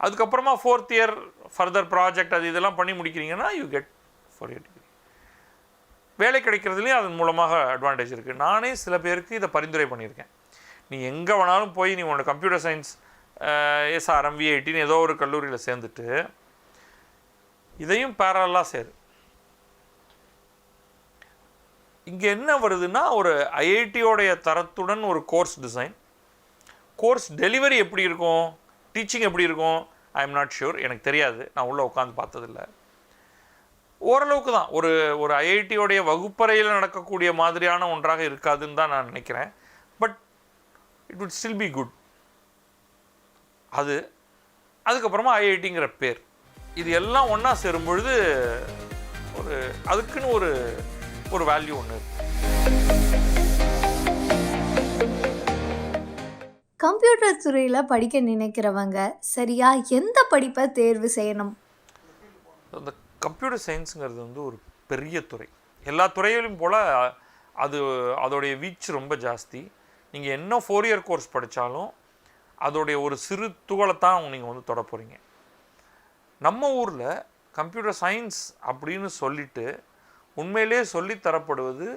அதுக்கப்புறமா 4th இயர் ஃபர்தர் ப்ராஜெக்ட் அது இதெல்லாம் பண்ணி முடிக்கிறீங்கன்னா யூ கெட் 4 இயர் டிகிரி. வேலை கிடைக்கிறதுலையும் அதன் மூலமாக அட்வான்டேஜ் இருக்குது. நானே சில பேருக்கு இதை பரிந்துரை பண்ணியிருக்கேன். நீ எங்கே வேணாலும் போய் நீ உன்னோட கம்ப்யூட்டர் சயின்ஸ் எஸ்ஆர்எம் விஐடின்னு ஏதோ ஒரு கல்லூரியில் சேர்ந்துட்டு இதையும் பேரலாக சேரு. இங்கே என்ன வருதுன்னா, ஒரு ஐஐடியோடைய தரத்துடன் ஒரு கோர்ஸ் டிசைன், கோர்ஸ் டெலிவரி எப்படி இருக்கும், டீச்சிங் எப்படி இருக்கும், ஐ எம் நாட் ஷூர், எனக்கு தெரியாது, நான் உள்ளே உட்காந்து பார்த்ததில்லை. ஓரளவுக்கு தான் ஒரு ஐஐடியோடைய வகுப்பறையில் நடக்கக்கூடிய மாதிரியான ஒன்றாக இருக்காதுன்னு தான் நான் நினைக்கிறேன். But it would still be good. அதுக்கப்புறமா ஐஐடிங்கிற பேர், இது எல்லாம் ஒன்றா சேரும் பொழுது அதுக்குன்னு ஒரு வேல்யூ ஒன்று இருக்கு. கம்ப்யூட்டர் துறையில் படிக்க நினைக்கிறவங்க சரியா எந்த படிப்பை தேர்வு செய்யணும்? அந்த கம்ப்யூட்டர் சயின்ஸுங்கிறது வந்து ஒரு பெரிய துறை. எல்லா துறையிலும் போல் அதோடைய வீச்சு ரொம்ப ஜாஸ்தி. நீங்கள் என்ன 4 இயர் கோர்ஸ் படித்தாலும் அதோடைய ஒரு சிறு துகளைத்தான் நீங்கள் வந்து தொட போகிறீங்க. நம்ம ஊரில் கம்ப்யூட்டர் சயின்ஸ் அப்படின்னு சொல்லிட்டு உண்மையிலே சொல்லித்தரப்படுவது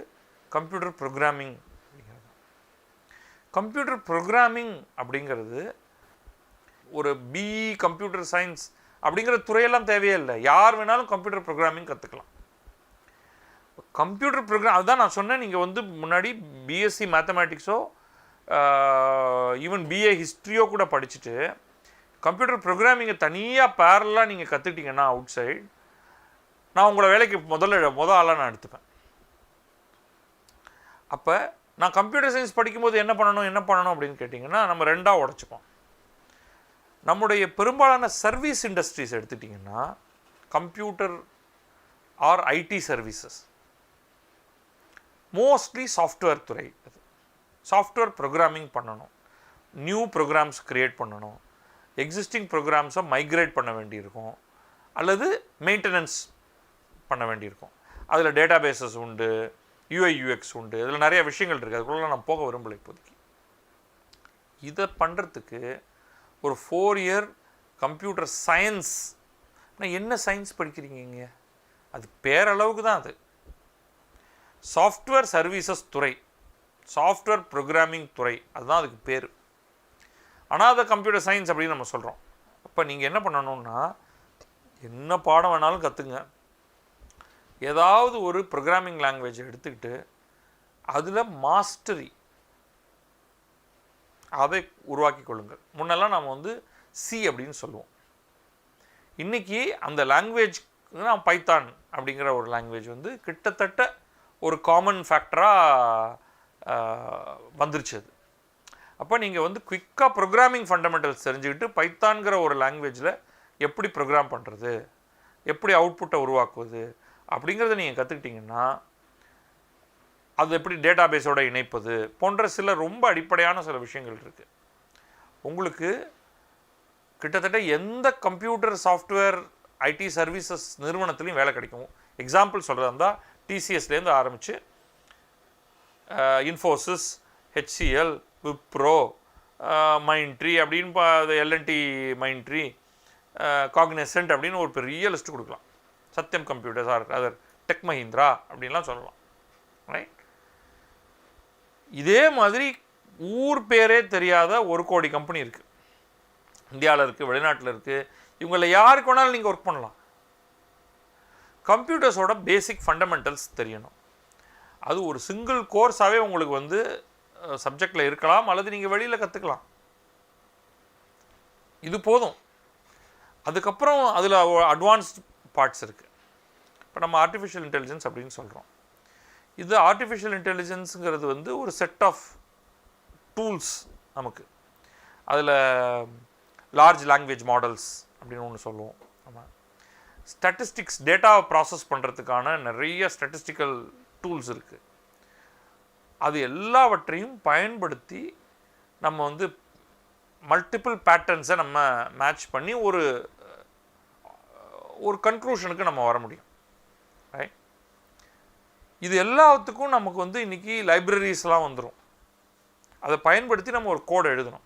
கம்ப்யூட்டர் ப்ரோக்ராமிங் அப்படிங்கிறது. கம்ப்யூட்டர் ப்ரோக்ராமிங் அப்படிங்கிறது ஒரு பிஇ கம்ப்யூட்டர் சயின்ஸ் அப்படிங்கிற துறையெல்லாம் தேவையே இல்லை. யார் வேணாலும் கம்ப்யூட்டர் ப்ரோக்ராமிங் கற்றுக்கலாம். கம்ப்யூட்டர் ப்ரோக்ராம் அதுதான் நான் சொன்னேன். நீங்கள் வந்து முன்னாடி பிஎஸ்சி மேத்தமேட்டிக்ஸோ ஈவன் பிஏ ஹிஸ்ட்ரியோ கூட படிச்சுட்டு கம்ப்யூட்டர் ப்ரோக்ராமிங்கை தனியாக பேரலாக நீங்கள் கற்றுக்கிட்டிங்கன்னா அவுட் சைட், நான் உங்களை வேலைக்கு முதல் ஆளாக நான் எடுத்துப்பேன். அப்போ நான் கம்ப்யூட்டர் சயின்ஸ் படிக்கும்போது என்ன பண்ணணும் அப்படின்னு கேட்டிங்கன்னா, நம்ம 2ஆக உடச்சிப்போம். நம்முடைய பெரும்பாலான சர்வீஸ் இண்டஸ்ட்ரீஸ் எடுத்துட்டிங்கன்னா computer or IT services, mostly software துறை. அது சாஃப்ட்வேர் ப்ரோக்ராமிங் பண்ணணும், நியூ ப்ரோக்ராம்ஸ் க்ரியேட் பண்ணணும், எக்ஸிஸ்டிங் ப்ரோக்ராம்ஸை மைக்ரேட் பண்ண வேண்டியிருக்கும், அல்லது மெயின்டெனன்ஸ் பண்ண வேண்டியிருக்கும். அதில் டேட்டா பேஸஸ் உண்டு, யூஐயூஎக்ஸ் உண்டு, இதில் நிறைய விஷயங்கள் இருக்குது. அதுக்குள்ளே நான் போக விரும்பலை இப்போதைக்கு. இதை பண்ணுறதுக்கு ஒரு 4 இயர் கம்ப்யூட்டர் சயின்ஸ், என்ன சயின்ஸ் படிக்கிறீங்க? அது பேரளவுக்கு தான். அது சாஃப்ட்வேர் சர்வீசஸ் துறை, சாஃப்ட்வேர் ப்ரோக்ராமிங் துறை, அதுதான் அதுக்கு பேர். ஆனால் அதை கம்ப்யூட்டர் சயின்ஸ் அப்படின்னு நம்ம சொல்கிறோம். அப்போ நீங்கள் என்ன பண்ணணும்னா, என்ன பாடம் வேணாலும் கற்றுங்க, ஏதாவது ஒரு ப்ரோக்ராமிங் லாங்குவேஜை எடுத்துக்கிட்டு அதில் மாஸ்டரி அதை உருவாக்கி கொள்ளுங்கள். முன்னெல்லாம் நம்ம வந்து சி அப்படின்னு சொல்லுவோம். இன்றைக்கி அந்த லாங்குவேஜ் பைத்தான் அப்படிங்கிற ஒரு லாங்குவேஜ் வந்து கிட்டத்தட்ட ஒரு காமன் ஃபேக்டராக வந்துருச்சு. அது அப்போ நீங்கள் வந்து குயிக்காக ப்ரோக்ராமிங் ஃபண்டமெண்டல்ஸ் தெரிஞ்சுக்கிட்டு பைத்தான்கிற ஒரு லாங்குவேஜில் எப்படி ப்ரோக்ராம் பண்ணுறது, எப்படி அவுட்புட்டை உருவாக்குவது அப்படிங்கிறத நீங்கள் கற்றுக்கிட்டிங்கன்னா, அது எப்படி டேட்டா பேஸோடு இணைப்பது போன்ற சில ரொம்ப அடிப்படையான சில விஷயங்கள் இருக்குது. உங்களுக்கு கிட்டத்தட்ட எந்த கம்ப்யூட்டர் சாஃப்ட்வேர் ஐடி சர்வீசஸ் நிறுவனத்துலேயும் வேலை கிடைக்கும். எக்ஸாம்பிள் சொல்கிறதா இருந்தால் டிசிஎஸ்லேருந்து ஆரம்பித்து இன்ஃபோசிஸ், ஹெச்சிஎல், விப்ரோ, மைண்ட்ரி அப்படின்னு எல்என்டி மைண்ட்ரி, காக்னிசன்ட் அப்படின்னு ஒரு பெரிய லிஸ்ட்டு கொடுக்கலாம். Satyam computers or other Tech Mahindra அப்படின்லாம் சொல்லலாம். ரைட்? இதே மாதிரி ஊர் பேரே தெரியாத 1 கோடி கம்பெனி இருக்குது. இந்தியாவில் இருக்குது, வெளிநாட்டில் இருக்குது. இவங்கள யாருக்கு வேணாலும் நீங்கள் ஒர்க் பண்ணலாம். கம்ப்யூட்டர்ஸோட பேசிக் ஃபண்டமெண்டல்ஸ் தெரியணும். அது ஒரு சிங்கிள் கோர்ஸாகவே உங்களுக்கு வந்து சப்ஜெக்டில் இருக்கலாம், அல்லது நீங்கள் வெளியில் கற்றுக்கலாம். இது போதும். அதுக்கப்புறம் அதில் அட்வான்ஸ்ட் பார்ட்ஸ் இருக்குது. இப்போ நம்ம ஆர்டிஃபிஷியல் இன்டெலிஜென்ஸ் அப்படின்னு சொல்கிறோம். இது ஆர்டிஃபிஷியல் இன்டெலிஜென்ஸுங்கிறது வந்து ஒரு செட் ஆஃப் டூல்ஸ் நமக்கு. அதில் லார்ஜ் லாங்குவேஜ் மாடல்ஸ் அப்படின்னு ஒன்று சொல்லுவோம். ஆமாம், ஸ்டாட்டிஸ்டிக்ஸ், டேட்டாவை ப்ராசஸ் பண்ணுறதுக்கான நிறைய ஸ்டாட்டிஸ்டிக்கல் டூல்ஸ் இருக்குது. அது எல்லாவற்றையும் பயன்படுத்தி நம்ம வந்து மல்டிபிள் பேட்டர்ன்ஸை நம்ம மேட்ச் பண்ணி ஒரு கன்க்ளூஷனுக்கு நம்ம வர முடியும். ரைட்? இது எல்லாத்துக்கும் நமக்கு வந்து இன்றைக்கி லைப்ரரிஸ்லாம் வந்துடும். அதை பயன்படுத்தி நம்ம ஒரு கோடை எழுதணும்.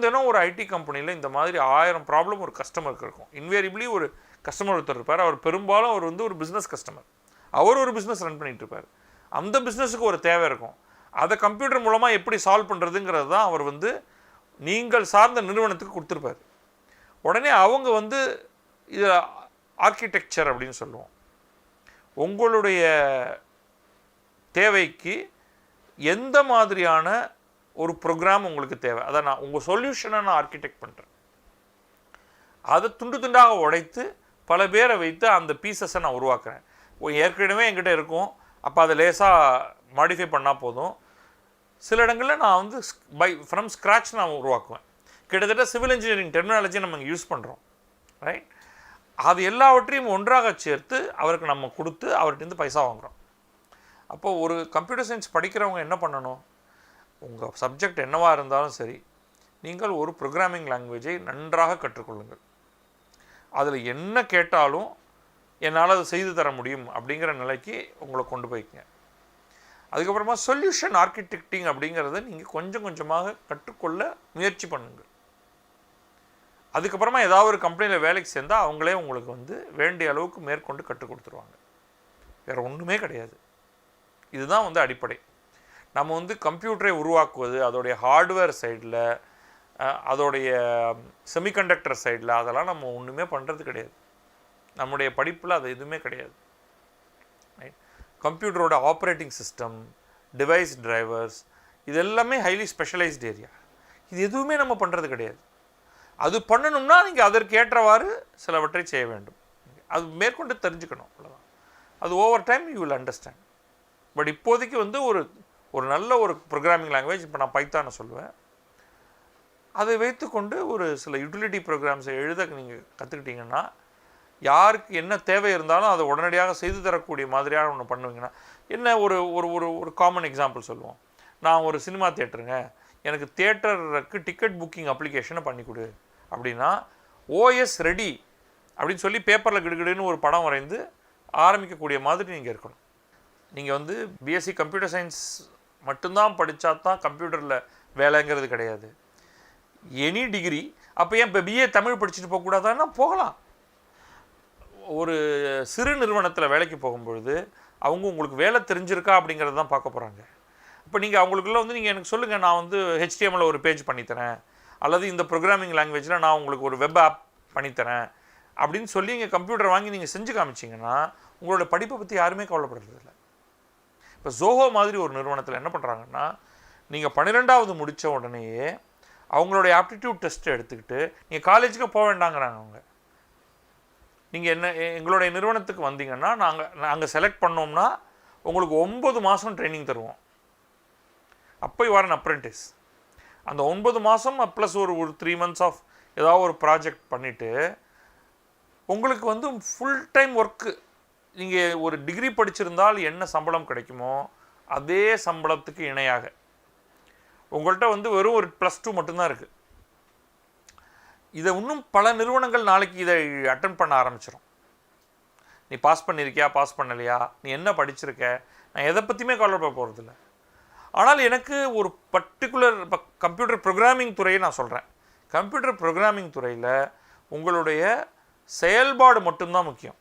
தினம் ஒரு ஐடி கம்பெனியில் இந்த மாதிரி 1000 ப்ராப்ளம் ஒரு கஸ்டமருக்கு இருக்கும். இன்வேரியபிளி ஒரு கஸ்டமர் ஒருத்தர் இருப்பார். அவர் பெரும்பாலும் அவர் வந்து ஒரு பிஸ்னஸ் கஸ்டமர். அவர் ஒரு பிஸ்னஸ் ரன் பண்ணிகிட்டு இருப்பார். அந்த பிஸ்னஸுக்கு ஒரு தேவை இருக்கும். அதை கம்ப்யூட்டர் மூலமாக எப்படி சால்வ் பண்ணுறதுங்கிறது தான் அவர் வந்து நீங்கள் சார்ந்த நிறுவனத்துக்கு கொடுத்துருப்பார். உடனே அவங்க வந்து இதை ஆர்கிடெக்சர் அப்படின்னு சொல்லுவோம். உங்களுடைய தேவைக்கு எந்த மாதிரியான ஒரு ப்ரோக்ராம் உங்களுக்கு தேவை, அதை நான் உங்கள் சொல்யூஷனை நான் ஆர்கிடெக்ட் பண்ணுறேன். அதை துண்டு துண்டாக உடைத்து பல பேரை வைத்து அந்த பீசஸை நான் உருவாக்குறேன். ஏற்கனவே என்கிட்ட இருக்கும், அப்போ அதை லேசாக மாடிஃபை பண்ணால் போதும். சில இடங்களில் நான் வந்து ஃப்ரம் ஸ்க்ராட்ச் நான் உருவாக்குவேன். கிட்டத்தட்ட சிவில் இன்ஜினியரிங் டெர்மினாலஜி நம்ம இங்கே யூஸ் பண்ணுறோம், ரைட்? அது எல்லாவற்றையும் ஒன்றாக சேர்த்து அவருக்கு நம்ம கொடுத்து அவர்கிட்ட பைசா வாங்குகிறோம். அப்போது ஒரு கம்ப்யூட்டர் சயின்ஸ் படிக்கிறவங்க என்ன பண்ணணும்? உங்கள் சப்ஜெக்ட் என்னவாக இருந்தாலும் சரி, நீங்கள் ஒரு ப்ரோக்ராமிங் லாங்குவேஜை நன்றாக கற்றுக்கொள்ளுங்கள். அதில் என்ன கேட்டாலும் என்னால் அதை செய்து தர முடியும் அப்படிங்கிற நிலைக்கு உங்களை கொண்டு போய்க்குங்க. அதுக்கப்புறமா சொல்யூஷன் ஆர்கிடெக்டிங் அப்படிங்கிறத நீங்கள் கொஞ்சம் கொஞ்சமாக கற்றுக்கொள்ள முயற்சி பண்ணுங்கள். அதுக்கப்புறமா ஏதாவது ஒரு கம்பெனியில் வேலைக்கு சேர்ந்தால் அவங்களே உங்களுக்கு வந்து வேண்டிய அளவுக்கு மேற்கொண்டு கற்றுக் கொடுத்துருவாங்க. வேறு ஒன்றுமே கிடையாது. இதுதான் வந்து அடிப்படை. நம்ம வந்து கம்ப்யூட்டரை உருவாக்குவது அதோடைய ஹார்ட்வேர் சைடில், அதோடைய செமிகண்டக்டர் சைடில் அதெல்லாம் நம்ம ஒன்றுமே பண்ணுறது கிடையாது. நம்முடைய படிப்பில் அது எதுவுமே கிடையாது. கம்ப்யூட்டரோட ஆப்ரேட்டிங் சிஸ்டம், டிவைஸ் டிரைவர்ஸ், இது எல்லாமே ஹைலி ஸ்பெஷலைஸ்டு ஏரியா. இது எதுவுமே நம்ம பண்ணுறது கிடையாது. அது பண்ணணும்னா நீங்கள் அதற்கு ஏற்றவாறு சிலவற்றை செய்ய வேண்டும். அது மேற்கொண்டு தெரிஞ்சுக்கணும், அவ்வளோதான். அது over time you will understand. But இப்போதைக்கு வந்து ஒரு நல்ல ஒரு ப்ரோக்ராமிங் லாங்குவேஜ், இப்போ நான் பைத்தானை சொல்லுவேன், அதை வைத்துக்கொண்டு ஒரு சில யூட்டிலிட்டி ப்ரோக்ராம்ஸை எழுத நீங்கள் கற்றுக்கிட்டிங்கன்னா, யாருக்கு என்ன தேவை இருந்தாலும் அதை உடனடியாக செய்து தரக்கூடிய மாதிரியான ஒன்று பண்ணுவீங்கன்னா, என்ன ஒரு ஒரு ஒரு ஒரு காமன் எக்ஸாம்பிள் சொல்லுவோம். நான் ஒரு சினிமா தியேட்டருங்க, எனக்கு தியேட்டருக்கு டிக்கெட் புக்கிங் அப்ளிகேஷனை பண்ணி கொடு அப்படின்னா, ஓஎஸ் ரெடி அப்படின்னு சொல்லி பேப்பரில் கிடுகிடுன்னு ஒரு படம் வரைந்து ஆரம்பிக்கக்கூடிய மாதிரி நீங்கள் இருக்கணும். நீங்கள் வந்து பிஎஸ்சி கம்ப்யூட்டர் சயின்ஸ் மட்டும்தான் படித்தா தான் கம்ப்யூட்டரில் வேலைங்கிறது கிடையாது. Any degree. அப்போ ஏன் இப்போ பிஏ தமிழ் படிச்சுட்டு போகக்கூடாதான்னா போகலாம். ஒரு சிறு நிறுவனத்தில் வேலைக்கு போகும்பொழுது அவங்க உங்களுக்கு வேலை தெரிஞ்சிருக்கா அப்படிங்கிறது தான் பார்க்க போகிறாங்க. இப்போ நீங்கள் அவங்களுக்குள்ள வந்து நீங்கள் எனக்கு சொல்லுங்கள், நான் வந்து ஹெச்டிஎம்மில் ஒரு பேஜ் பண்ணித்தரேன், அல்லது இந்த ப்ரோக்ராமிங் லாங்குவேஜில் நான் உங்களுக்கு ஒரு வெப் ஆப் பண்ணித்தரேன் அப்படின்னு சொல்லி இங்கே கம்ப்யூட்டர் வாங்கி நீங்கள் செஞ்சு காமிச்சிங்கன்னா உங்களோட படிப்பை பற்றி யாருமே கவலைப்படுறதில்லை. இப்போ ஜோஹோ மாதிரி ஒரு நிறுவனத்தில் என்ன பண்ணுறாங்கன்னா, நீங்கள் 12வது முடித்த உடனேயே அவங்களுடைய ஆப்டிடியூட் டெஸ்ட்டை எடுத்துக்கிட்டு நீங்கள் காலேஜுக்கு போக வேண்டாங்கிறாங்க. அவங்க நீங்கள் எங்களுடைய நிறுவனத்துக்கு வந்தீங்கன்னா நாங்கள் செலக்ட் பண்ணோம்னா உங்களுக்கு 9 மாதம் ட்ரைனிங் தருவோம். அப்போ யூ ஆர் அன் அப்ரெண்டிஸ். அந்த 9 மாதம் ப்ளஸ் ஒரு 3 months ஆஃப் ஏதாவது ஒரு ப்ராஜெக்ட் பண்ணிவிட்டு உங்களுக்கு வந்து ஃபுல் டைம் ஒர்க்கு. நீங்கள் ஒரு டிகிரி படிச்சிருந்தால் என்ன சம்பளம் கிடைக்குமோ அதே சம்பளத்துக்கு இணையாக உங்கள்கிட்ட வந்து வெறும் ஒரு +2 மட்டும்தான் இருக்குது. இதை இன்னும் பல நிறுவனங்கள் நாளைக்கு இதை அட்டென்ட் பண்ண ஆரம்பிச்சிடும். நீ பாஸ் பண்ணியிருக்கியா, பாஸ் பண்ணலையா, நீ என்ன படிச்சிருக்க, நான் எதை பற்றியுமே கவலைப்பட போகிறதில்ல. ஆனால் எனக்கு ஒரு பர்டிகுலர் கம்ப்யூட்டர் ப்ரோக்ராமிங் துறையை நான் சொல்கிறேன். கம்ப்யூட்டர் ப்ரோக்ராமிங் துறையில் உங்களுடைய செயல்பாடு மட்டும்தான் முக்கியம்.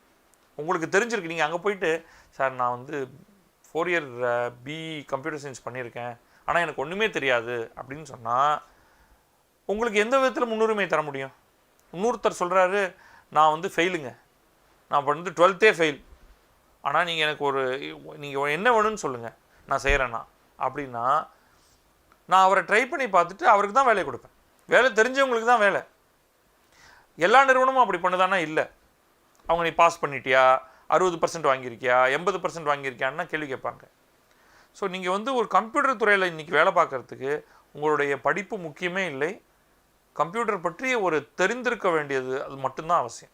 உங்களுக்கு தெரிஞ்சிருக்கு. நீங்கள் அங்கே போயிட்டு, சார் நான் வந்து 4 year பிஇ கம்ப்யூட்டர் சயின்ஸ் பண்ணியிருக்கேன், ஆனால் எனக்கு ஒன்றுமே தெரியாது அப்படின்னு சொன்னால் உங்களுக்கு எந்த விதத்தில் முன்னுரிமை தர முடியும்? இன்னொருத்தர் சொல்கிறாரு, நான் வந்து ஃபெயிலுங்க, நான் வந்து 12th ஃபெயில், ஆனால் நீங்கள் எனக்கு நீங்கள் என்ன வேணும்னு சொல்லுங்கள், நான் செய்கிறேன்னா அப்படின்னா நான் அவரை ட்ரை பண்ணி பார்த்துட்டு அவருக்கு தான் வேலையை கொடுப்பேன். வேலை தெரிஞ்சவங்களுக்கு தான் வேலை. எல்லா நிறுவனமும் அப்படி பண்ணுதானா? இல்லை. அவங்க நீ பாஸ் பண்ணிட்டியா, 60% வாங்கியிருக்கியா, 80% வாங்கியிருக்கியான்னா கேள்வி கேட்பாங்க. ஸோ நீங்கள் வந்து ஒரு கம்ப்யூட்டர் துறையில் இன்றைக்கி வேலை பார்க்குறதுக்கு உங்களுடைய படிப்பு முக்கியமே இல்லை. கம்ப்யூட்டர் பற்றி ஒரு தெரிந்திருக்க வேண்டியது அது மட்டும்தான் அவசியம்.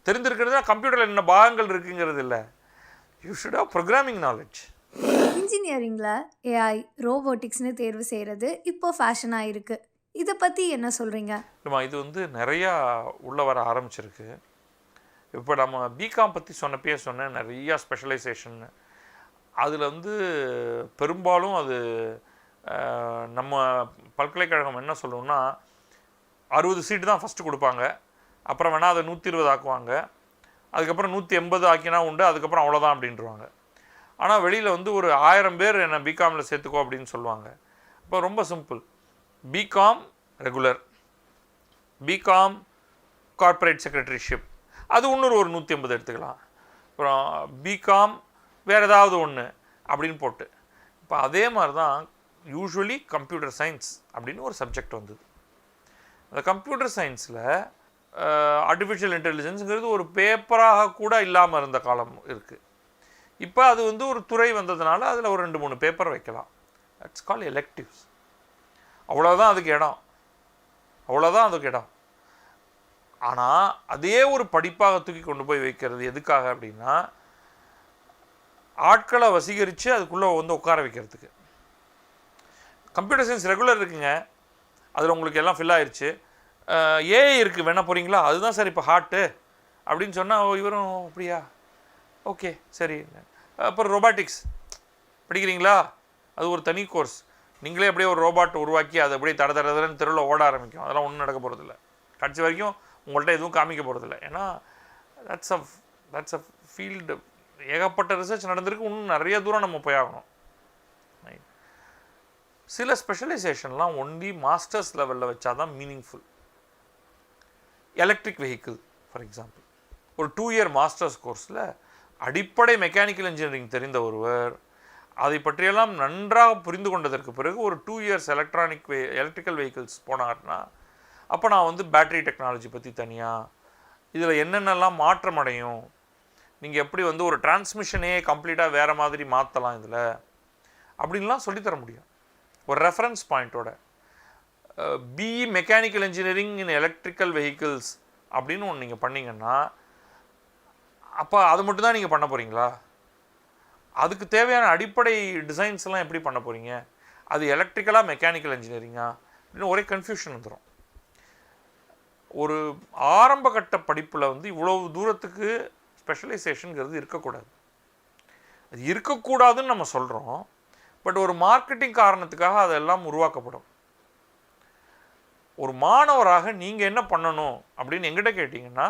தெரிந்திருக்கிறது தான் கம்ப்யூட்டரில் என்ன பாகங்கள் இருக்குங்கிறது இல்லை. You should have programming knowledge. இன்ஜினியரிங்கில் ஏஐ ரோபோட்டிக்ஸ்னு தேர்வு செய்கிறது இப்போ ஃபேஷனாக இருக்குது. இதை பற்றி என்ன சொல்கிறீங்க? இல்லைம்மா, இது வந்து நிறையா உள்ளே வர ஆரம்பிச்சிருக்கு. இப்போ நம்ம பிகாம் பற்றி சொன்னேன், நிறையா ஸ்பெஷலைசேஷன். அதில் வந்து பெரும்பாலும் அது நம்ம பல்கலைக்கழகம் என்ன சொல்லணும்னா 60 சீட்டு தான் ஃபஸ்ட்டு கொடுப்பாங்க, அப்புறம் வேணால் அதை 120 ஆக்குவாங்க, அதுக்கப்புறம் 180 ஆக்கினா உண்டு, அதுக்கப்புறம் அவ்வளோதான் அப்படின்ட்டுருவாங்க. ஆனால் வெளியில் வந்து ஒரு 1000 பேர் என்ன பிகாமில் சேர்த்துக்கோ அப்படின்னு சொல்லுவாங்க. இப்போ ரொம்ப simple. BCom regular, BCom corporate secretaryship, அது இன்னொரு ஒரு 150 எடுத்துக்கலாம். அப்புறம் பிகாம் வேறு ஏதாவது ஒன்று அப்படின்னு போட்டு. இப்போ அதே மாதிரி தான் யூஸ்வலி கம்ப்யூட்டர் சயின்ஸ் அப்படின்னு ஒரு சப்ஜெக்ட் வந்தது. அந்த கம்ப்யூட்டர் சயின்ஸில் ஆர்டிஃபிஷியல் இன்டெலிஜென்ஸுங்கிறது ஒரு பேப்பராக கூட இல்லாமல் இருந்த காலம் இருக்குது. இப்போ அது வந்து ஒரு துறை வந்ததுனால அதில் ஒரு 2-3 பேப்பர் வைக்கலாம். That's call electives. அவ்வளோதான் அதுக்கு இடம், அவ்வளோதான் அதுக்கு இடம். ஆனால் அதே ஒரு படிப்பாக தூக்கி கொண்டு போய் வைக்கிறது எதுக்காக அப்படின்னா, ஆட்களை வசீகரித்து அதுக்குள்ளே வந்து உட்கார வைக்கிறதுக்கு. கம்ப்யூட்டர் சயின்ஸ் ரெகுலர் இருக்குங்க, அதில் உங்களுக்கு எல்லாம் ஃபில் ஆயிடுச்சு. ஏஐ இருக்குது, வேணா போகிறீங்களா, அதுதான் சார் இப்போ ஹார்ட்டு அப்படின்னு சொன்னால் இவரும் அப்படியா, ஓகே சரி. அப்புறம் ரொபாட்டிக்ஸ் படிக்கிறீங்களா, அது ஒரு தனி கோர்ஸ். நீங்களே அப்படியே ஒரு ரோபாட் உருவாக்கி அதை அப்படியே தடன்னு தெருவில் ஓட ஆரம்பிக்கும். அதெல்லாம் ஒன்றும் நடக்க போகிறதில்ல. கடைசி வரைக்கும் உங்கள்கிட்ட எதுவும் காமிக்க போகிறதில்ல. ஏன்னா தட்ஸ் அ ஃபீல்டு. ஏகப்பட்ட ரிசர்ச் நடந்திருக்கு, இன்னும் நிறைய தூரம் நம்ம போய் ஆகணும். சில ஸ்பெஷலைசேஷன்லாம் ஒன்லி மாஸ்டர்ஸ் லெவலில் வச்சா தான் meaningful. Electric vehicle for example, ஒரு 2 இயர் மாஸ்டர்ஸ் கோர்ஸில் அடிப்படை மெக்கானிக்கல் இன்ஜினியரிங் தெரிந்த ஒருவர் அதை பற்றியெல்லாம் நன்றாக புரிந்து கொண்டதற்கு பிறகு ஒரு 2 இயர்ஸ் எலக்ட்ரிக்கல் வெஹிக்கிள்ஸ் போனார்னா, அப்போ நான் வந்து பேட்டரி டெக்னாலஜி பற்றி தனியாக, இதில் என்னென்னலாம் மாற்றம் அடையும், நீங்கள் எப்படி வந்து ஒரு டிரான்ஸ்மிஷனே கம்ப்ளீட்டாக வேறு மாதிரி மாற்றலாம் இதில் அப்படின்லாம் சொல்லித்தர முடியும். ஒரு ரெஃபரன்ஸ் பாயிண்ட்டோட BE mechanical engineering in electrical vehicles அப்படின்னு ஒன்று நீங்கள் பண்ணிங்கன்னா, அப்போ அது மட்டும்தான் நீங்கள் பண்ண போகிறீங்களா? அதுக்கு தேவையான அடிப்படை டிசைன்ஸ்லாம் எப்படி பண்ண போகிறீங்க? அது எலக்ட்ரிக்கலாக மெக்கானிக்கல் இன்ஜினியரிங்கா அப்படின்னு ஒரே கன்ஃபியூஷன் வந்துடும். ஒரு ஆரம்ப கட்ட படிப்பில் வந்து இவ்வளவு தூரத்துக்கு ஸ்பெஷலைசேஷனுங்கிறது இருக்கக்கூடாது. அது இருக்கக்கூடாதுன்னு நம்ம சொல்கிறோம், பட் ஒரு மார்க்கெட்டிங் காரணத்துக்காக அதெல்லாம் உருவாக்கப்படும். ஒரு மாணவராக நீங்கள் என்ன பண்ணணும் அப்படின்னு எங்கிட்ட கேட்டிங்கன்னா,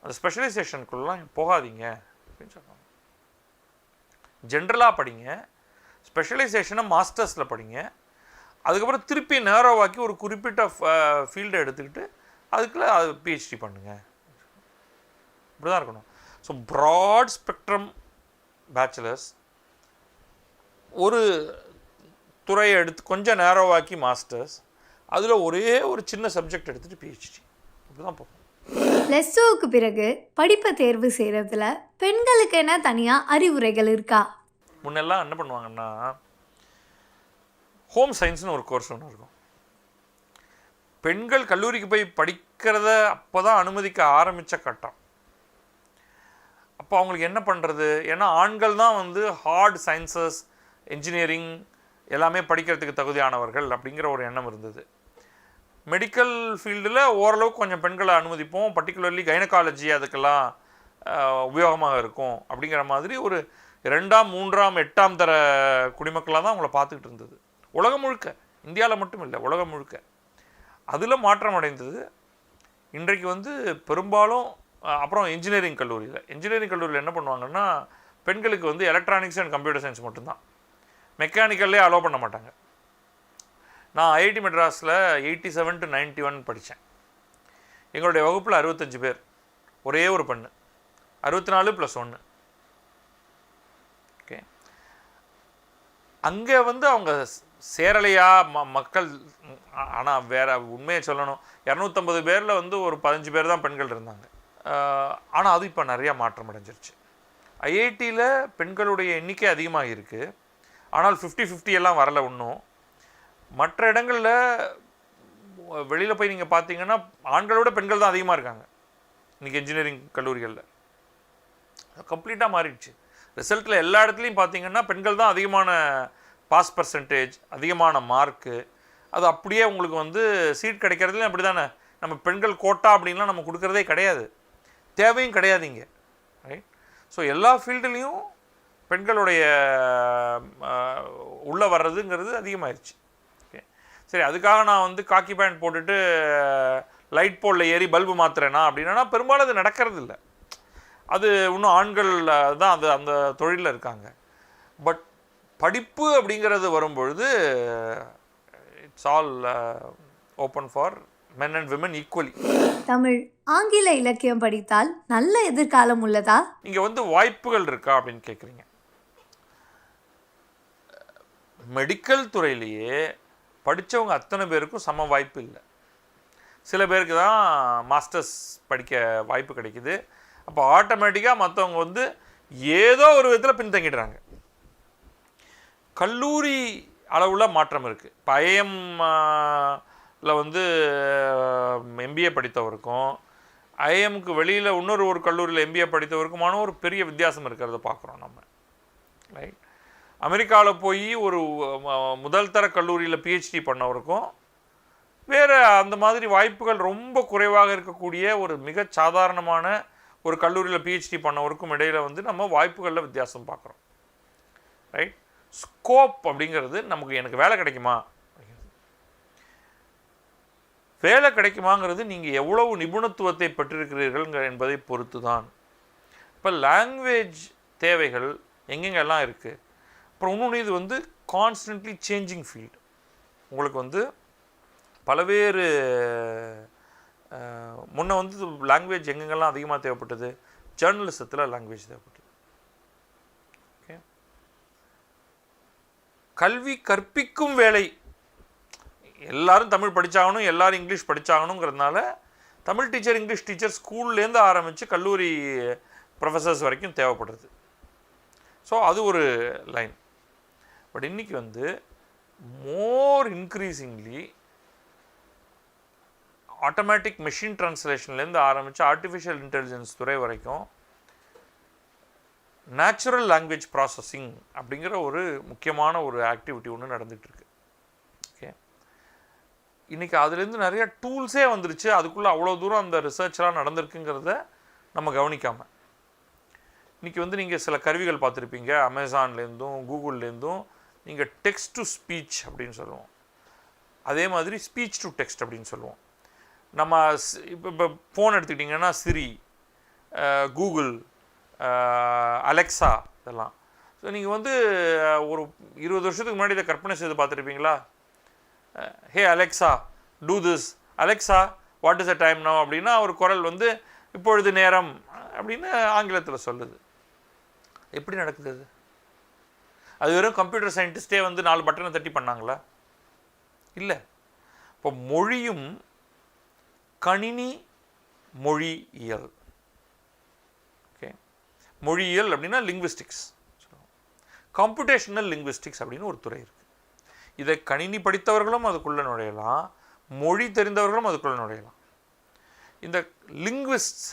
அந்த ஸ்பெஷலைசேஷனுக்குள்ளலாம் போகாதீங்க அப்படின்னு சொன்னாங்க. ஜென்ரலாக படிங்க, ஸ்பெஷலைசேஷனை மாஸ்டர்ஸில் படிங்க, அதுக்கப்புறம் திருப்பி நேரோவாக்கி ஒரு குறிப்பிட்ட ஃபீல்டை எடுத்துக்கிட்டு அதுக்குள்ளே அது பிஹெச்டி பண்ணுங்க. இப்படி தான் இருக்கணும். ஸோ ப்ராட் ஸ்பெக்ட்ரம் பேச்சுலர்ஸ், ஒரு துறையை எடுத்து கொஞ்சம் நேரோவாக்கி மாஸ்டர்ஸ், அதில் ஒரே ஒரு சின்ன சப்ஜெக்ட் எடுத்துகிட்டு பிஹெச்டி, இப்படி தான் போகும். +2க்கு பிறகு படிப்பை தேர்வு செய்கிறதுல பெண்களுக்கு என்ன தனியாக அறிவுரைகள் இருக்கா? முன்னெல்லாம் என்ன பண்ணுவாங்கன்னா, ஹோம் சயின்ஸ்னு ஒரு கோர்ஸ் ஒன்று இருக்கும். பெண்கள் கல்லூரிக்கு போய் படிக்கிறத அப்போ தான் அனுமதிக்க ஆரம்பித்த கட்டம். அப்போ அவங்களுக்கு என்ன பண்ணுறது? ஏன்னா ஆண்கள் தான் வந்து ஹார்ட் சயின்சஸ், என்ஜினியரிங் எல்லாமே படிக்கிறதுக்கு தகுதியானவர்கள் அப்படிங்கிற ஒரு எண்ணம் இருந்தது. மெடிக்கல் ஃபீல்டில் ஓரளவுக்கு கொஞ்சம் பெண்களை அனுமதிப்போம், பர்டிகுலர்லி கைனகாலஜி அதுக்கெல்லாம் உபயோகமாக இருக்கும் அப்படிங்கிற மாதிரி ஒரு 2ஆம் 3ஆம் 8ஆம் தர குடிமக்களாக தான் அவங்கள பார்த்துக்கிட்டு இருந்தது உலகம் முழுக்க. இந்தியாவில் மட்டும் இல்லை, உலகம் முழுக்க. அதில் மாற்றம் அடைந்தது. இன்றைக்கு வந்து பெரும்பாலும் அப்புறம் இன்ஜினியரிங் கல்லூரியில் என்ன பண்ணுவாங்கன்னா, பெண்களுக்கு வந்து எலக்ட்ரானிக்ஸ் அண்ட் கம்ப்யூட்டர் சயின்ஸ் மட்டும்தான், மெக்கானிக்கல்லே அலோவ் பண்ண மாட்டாங்க. நான் ஐஐடி மெட்ராஸில் 87 to 91 படித்தேன். எங்களுடைய வகுப்பில் 65 பேர், ஒரே ஒரு பெண்ணு, 64 + 1. ஓகே, அங்கே வந்து அவங்க சேரலையா மக்கள். ஆனால் வேற உண்மையை சொல்லணும், 250 பேரில் வந்து ஒரு 15 பேர் தான் பெண்கள் இருந்தாங்க. ஆனால் அது இப்போ நிறையா மாற்றம் அடைஞ்சிருச்சு. ஐஐடியில் பெண்களுடைய எண்ணிக்கை அதிகமாக இருக்குது, ஆனால் 50-50 எல்லாம் வரலை இன்னும். மற்ற இடங்களில் வெளியில் போய் நீங்கள் பார்த்தீங்கன்னா ஆண்களோட பெண்கள் தான் அதிகமாக இருக்காங்க இன்றைக்கி இன்ஜினியரிங் கல்லூரிகளில். கம்ப்ளீட்டாக மாறிடுச்சு. ரிசல்ட்டில் எல்லா இடத்துலையும் பார்த்தீங்கன்னா பெண்கள் தான் அதிகமான பாஸ் பர்சன்டேஜ், அதிகமான மார்க்கு. அது அப்படியே உங்களுக்கு வந்து சீட் கிடைக்கிறதுலையும் அப்படி தானே. நம்ம பெண்கள் கோட்டா அப்படின்லாம் நம்ம கொடுக்குறதே கிடையாது, தேவையும் கிடையாதுங்க, ரைட்? ஸோ எல்லா ஃபீல்டுலேயும் பெண்களுடைய உள்ளே வர்றதுங்கிறது அதிகமாகிடுச்சு. ஓகே, சரி, அதுக்காக நான் வந்து காக்கி பேண்ட் போட்டுட்டு லைட் போலில் ஏறி பல்பு மாற்றுறேன்னா அப்படின்னா பெரும்பாலும் அது நடக்கிறது இல்லை. அது இன்னும் ஆண்கள் தான் அது அந்த தொழிலில் இருக்காங்க. பட் படிப்பு அப்படிங்கிறது வரும்பொழுது it's all open for men and women equally. Tamil ஆங்கில இலக்கியம் படித்தால் நல்ல எதிர்காலம் உள்ளதா? இங்கே வந்து வாய்ப்புகள் இருக்கா அப்படின்னு கேட்குறீங்க. மெடிக்கல் துறையிலேயே படித்தவங்க அத்தனை பேருக்கும் சம வாய்ப்பு இல்லை. சில பேருக்கு தான் மாஸ்டர்ஸ் படிக்க வாய்ப்பு கிடைக்குது. அப்போ ஆட்டோமேட்டிக்காக மற்றவங்க வந்து ஏதோ ஒரு விதத்தில் பின்தங்கிடுறாங்க. கல்லூரி அளவில் மாற்றம் இருக்குது. இப்போ ஐஎம்ல வந்து எம்பிஏ படித்தவருக்கும் ஐஎம்க்கு வெளியில் ஒரு கல்லூரியில் எம்பிஏ படித்தவருக்குமான ஒரு பெரிய வித்தியாசம் இருக்கிறத பார்க்குறோம் நம்ம. ரைட். அமெரிக்காவில் போய் ஒரு முதல் தர கல்லூரியில் பிஹெச்டி பண்ணவருக்கும் வேறு அந்த மாதிரி வாய்ப்புகள் ரொம்ப குறைவாக இருக்கக்கூடிய ஒரு மிக சாதாரணமான ஒரு கல்லூரியில் பிஹெச்டி பண்ணவருக்கும் இடையில் வந்து நம்ம வாய்ப்புகளில் வித்தியாசம் பார்க்குறோம். ரைட். ஸ்கோப் அப்படிங்கிறது எனக்கு வேலை கிடைக்குமா, வேலை கிடைக்குமாங்கிறது நீங்கள் எவ்வளவு நிபுணத்துவத்தை பெற்றிருக்கிறீர்கள் என்பதை பொறுத்து தான். இப்போ லாங்குவேஜ் தேவைகள் எங்கெங்கெல்லாம் இருக்குது. அப்புறம் இன்னொன்று, இது வந்து கான்ஸ்டன்ட்லி சேஞ்சிங் ஃபீல்டு. உங்களுக்கு வந்து பலவேறு முன்ன வந்து லாங்குவேஜ் எங்கெங்கெல்லாம் அதிகமாக தேவைப்பட்டது, ஜேர்னலிசத்தில் லாங்குவேஜ் தேவைப்பட்டது. ஓகே. கல்வி கற்பிக்கும் வேலை, எல்லாரும் தமிழ் படித்தாகணும், எல்லாரும் இங்கிலீஷ் படித்தாகணுங்கிறதுனால தமிழ் டீச்சர், இங்கிலீஷ் டீச்சர் ஸ்கூல்லேருந்து ஆரம்பித்து கல்லூரி ப்ரொஃபஸர்ஸ் வரைக்கும் தேவைப்படுறது. ஸோ அது ஒரு லைன். பட் இன்றைக்கி வந்து மோர் இன்க்ரீசிங்லி ஆட்டோமேட்டிக் மெஷின் ட்ரான்ஸ்லேஷன்லேருந்து ஆரம்பித்து ஆர்டிஃபிஷியல் இன்டெலிஜென்ஸ் துறை வரைக்கும் நேச்சுரல் லாங்குவேஜ் ப்ராசஸிங் அப்படிங்கிற ஒரு முக்கியமான ஒரு ஆக்டிவிட்டி ஒன்று நடந்துகிட்ருக்கு. ஓகே. இன்றைக்கி அதுலேருந்து நிறைய டூல்ஸே வந்துருச்சு. அதுக்குள்ளே அவ்வளோ தூரம் அந்த ரிசர்ச்லாம் நடந்திருக்குங்கிறத நம்ம கவனிக்காமல், இன்றைக்கி வந்து நீங்கள் சில கருவிகள் பார்த்துருப்பீங்க, அமேசான்லேருந்தும் கூகுள்லேருந்தும் நீங்கள் டெக்ஸ்ட் டு ஸ்பீச் அப்படின்னு சொல்லுவோம். அதே மாதிரி ஸ்பீச் டு டெக்ஸ்ட் அப்படின்னு சொல்லுவோம். நம்ம இப்போ ஃபோன் எடுத்துக்கிட்டிங்கன்னா சிரி, கூகுள், அலெக்ஸா, இதெல்லாம். ஸோ நீங்கள் வந்து ஒரு 20 வருஷத்துக்கு முன்னாடி இதை கற்பனை செய்து பார்த்துருப்பீங்களா? Hey Alexa do this, Alexa what is the time now அப்படின்னா ஒரு குரல் வந்து இப்பொழுது நேரம் அப்படின்னு ஆங்கிலத்தில் சொல்லுது. எப்படி நடக்குது அது? அது வெறும் கம்ப்யூட்டர் சயின்டிஸ்டே வந்து 4 பட்டனை தட்டி பண்ணாங்களா? இல்லை. இப்போ மொழியும் கணினி மொழியியல். ஓகே. மொழியியல் அப்படின்னா லிங்குவிஸ்டிக்ஸ், கம்ப்யூட்டேஷனல் லிங்குவிஸ்டிக்ஸ் அப்படின்னு ஒரு துறை இருக்குது. இதை கணினி படித்தவர்களும் அதுக்குள்ளே நுழையலாம், மொழி தெரிந்தவர்களும் அதுக்குள்ளே நுழையலாம். இந்த லிங்குவிஸ்ட்ஸ்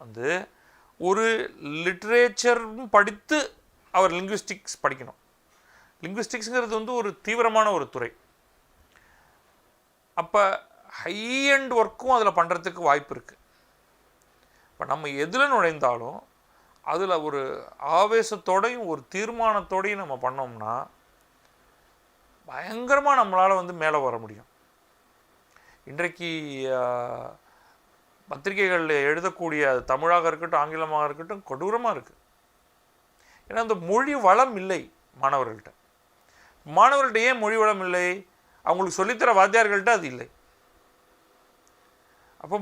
வந்து ஒரு லிட்ரேச்சரும் படித்து அவர் லிங்குவிஸ்டிக்ஸ் படிக்கணும். லிங்குவிஸ்டிக்ஸுங்கிறது வந்து ஒரு தீவிரமான ஒரு துறை. அப்போ ஹை அண்ட் ஒர்க்கும் அதில் பண்ணுறதுக்கு வாய்ப்பு இருக்குது. இப்போ நம்ம எதில் நுழைந்தாலும் அதில் ஒரு ஆவேசத்தோடையும் ஒரு தீர்மானத்தோடையும் நம்ம பண்ணோம்னா பயங்கரமாக நம்மளால் வந்து மேலே வர முடியும். இன்றைக்கு பத்திரிகைகளில் எழுதக்கூடிய தமிழாக இருக்கட்டும் ஆங்கிலமாக இருக்கட்டும் கொடூரமாக இருக்குது. ஏன்னா அந்த மொழி வளம் இல்லை மாணவர்கள்ட்ட. மாணவர்கள்ட்ட ஏன் மொழி வளம் இல்லை? அவங்களுக்கு சொல்லித்தர வாத்தியார்கள்ட்ட அது இல்லை. அப்போ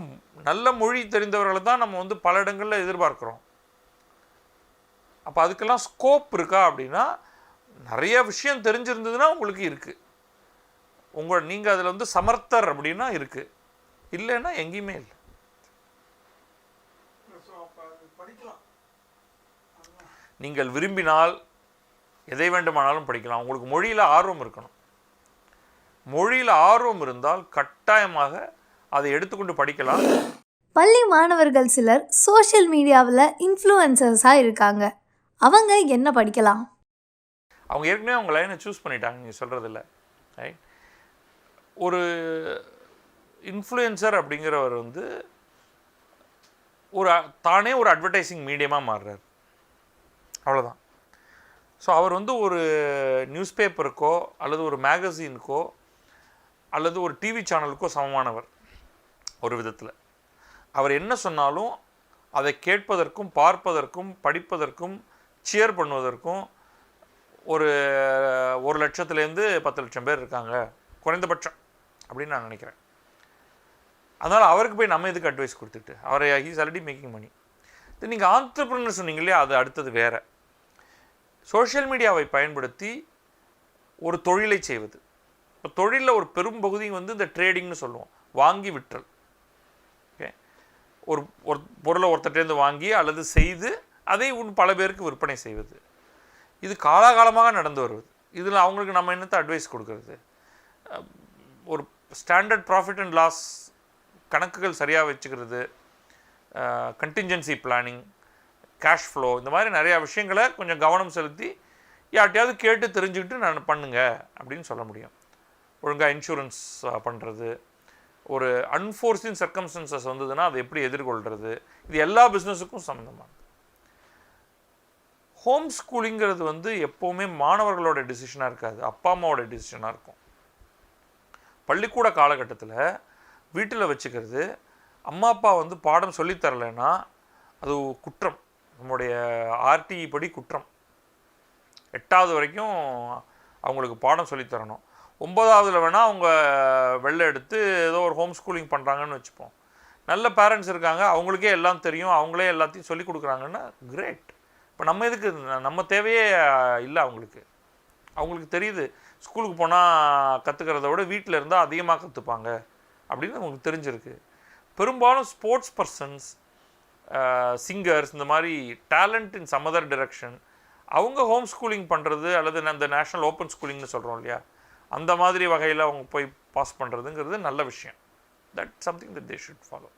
நல்ல மொழி தெரிந்தவர்களை தான் நம்ம வந்து பல இடங்களில் எதிர்பார்க்குறோம். அப்போ அதுக்கெல்லாம் ஸ்கோப் இருக்கா அப்படின்னா நிறைய விஷயம் தெரிஞ்சிருந்ததுன்னா உங்களுக்கு இருக்குது. நீங்கள் அதில் வந்து சமர்த்தர் அப்படின்னா இருக்குது, இல்லைன்னா எங்கேயுமே இல்லை. நீங்கள் விரும்பினால் எதை வேண்டுமானாலும் படிக்கலாம். உங்களுக்கு மொழியில் ஆர்வம் இருக்கணும். மொழியில் ஆர்வம் இருந்தால் கட்டாயமாக அதை எடுத்துக்கொண்டு படிக்கலாம். பள்ளி மாணவர்கள் சிலர் சோஷியல் மீடியாவில் இன்ஃப்ளூயன்சர்ஸாக இருக்காங்க. அவங்க என்ன படிக்கலாம்? அவங்க ஏற்கனவே அவங்க லைனை சூஸ் பண்ணிட்டாங்க, நீங்கள் சொல்கிறதில்ல. ரைட். ஒரு இன்ஃப்ளூயன்சர் அப்படிங்கிறவர் வந்து தானே ஒரு அட்வர்டைசிங் மீடியமாக மாறுறார். அவ்வளோதான். ஸோ அவர் வந்து ஒரு நியூஸ் பேப்பருக்கோ அல்லது ஒரு மேகசினுக்கோ அல்லது ஒரு டிவி சேனலுக்கோ சமமானவர். ஒரு விதத்தில் அவர் என்ன சொன்னாலும் அதை கேட்பதற்கும் பார்ப்பதற்கும் படிப்பதற்கும் சியர் பண்ணுவதற்கும் ஒரு 1 லட்சத்துலேருந்து 10 லட்சம் பேர் இருக்காங்க குறைந்தபட்சம் அப்படின்னு நான் நினைக்கிறேன். அதனால் அவருக்கு போய் நம்ம எதுக்கு அட்வைஸ் கொடுத்துட்டு அவரை ஹீஸ் ஆல்ரெடி மேக்கிங் மணி. இது நீங்கள் ஆண்டர்ப்ரனர் சொன்னீங்க இல்லையா, அது அடுத்தது வேறு. சோஷியல் மீடியாவை பயன்படுத்தி ஒரு தொழிலை செய்வது. இப்போ தொழிலில் ஒரு பெரும் பகுதி வந்து இந்த ட்ரேடிங்னு சொல்லுவோம், வாங்கி விற்றல். ஓகே, ஒரு பொருளை ஒருத்தர்ட்டேருந்து வாங்கி அல்லது செய்து அதை பல பேருக்கு விற்பனை செய்வது, இது காலாகாலமாக நடந்து வருவது. இதில் அவங்களுக்கு நம்ம என்னத்தை அட்வைஸ் கொடுக்கறது? ஒரு ஸ்டாண்டர்ட் ப்ராஃபிட் அண்ட் லாஸ் கணக்குகள் சரியாக வச்சுக்கிறது, கண்டின்ஜென்சி பிளானிங், கேஷ் ஃப்ளோ, இந்த மாதிரி நிறையா விஷயங்களை கொஞ்சம் கவனம் செலுத்தி யார்ட்டையாவது கேட்டு தெரிஞ்சுக்கிட்டு நான் பண்ணுங்க அப்படின்னு சொல்ல முடியும். ஒழுங்காக இன்சூரன்ஸ் பண்ணுறது, ஒரு அன்ஃபோர்சின் சர்க்கம்ஸ்டன்சஸ் வந்ததுன்னா அதை எப்படி எதிர்கொள்கிறது, இது எல்லா பிஸ்னஸுக்கும் சம்மந்தமானது. ஹோம் ஸ்கூலிங்கிறது வந்து எப்போவுமே மாணவர்களோட டிசிஷனாக இருக்காது, அப்பா அம்மாவோட டிசிஷனாக இருக்கும். பள்ளிக்கூட காலகட்டத்தில் வீட்டில் வச்சுக்கிறது, அம்மா அப்பா வந்து பாடம் சொல்லித்தரலைன்னா அது குற்றம், நம்முடைய ஆர்டிஇ படி குற்றம். 8வது வரைக்கும் அவங்களுக்கு பாடம் சொல்லித்தரணும். 9வதுல வேணால் அவங்க வெளில எடுத்து ஏதோ ஒரு ஹோம் ஸ்கூலிங் பண்ணுறாங்கன்னு வச்சுப்போம். நல்ல பேரண்ட்ஸ் இருக்காங்க, அவங்களுக்கே எல்லாம் தெரியும், அவங்களே எல்லாத்தையும் சொல்லி கொடுக்குறாங்கன்னா கிரேட். இப்போ நம்ம எதுக்கு, நம்ம தேவையே இல்லை அவங்களுக்கு. அவங்களுக்கு தெரியுது ஸ்கூலுக்கு போனால் கற்றுக்கிறத விட வீட்டில் இருந்தால் அதிகமாக கற்றுப்பாங்க அப்படின்னு அவங்களுக்கு தெரிஞ்சிருக்கு. பெரும்பாலும் ஸ்போர்ட்ஸ் பர்சன்ஸ், சிங்கர்ஸ், இந்த மாதிரி talent in some other direction, அவங்க ஹோம் ஸ்கூலிங் பண்ணுறது அல்லது அந்த நேஷ்னல் ஓப்பன் ஸ்கூலிங்னு சொல்கிறோம் இல்லையா, அந்த மாதிரி வகையில் அவங்க போய் பாஸ் பண்ணுறதுங்கிறது நல்ல விஷயம். That something that they should follow.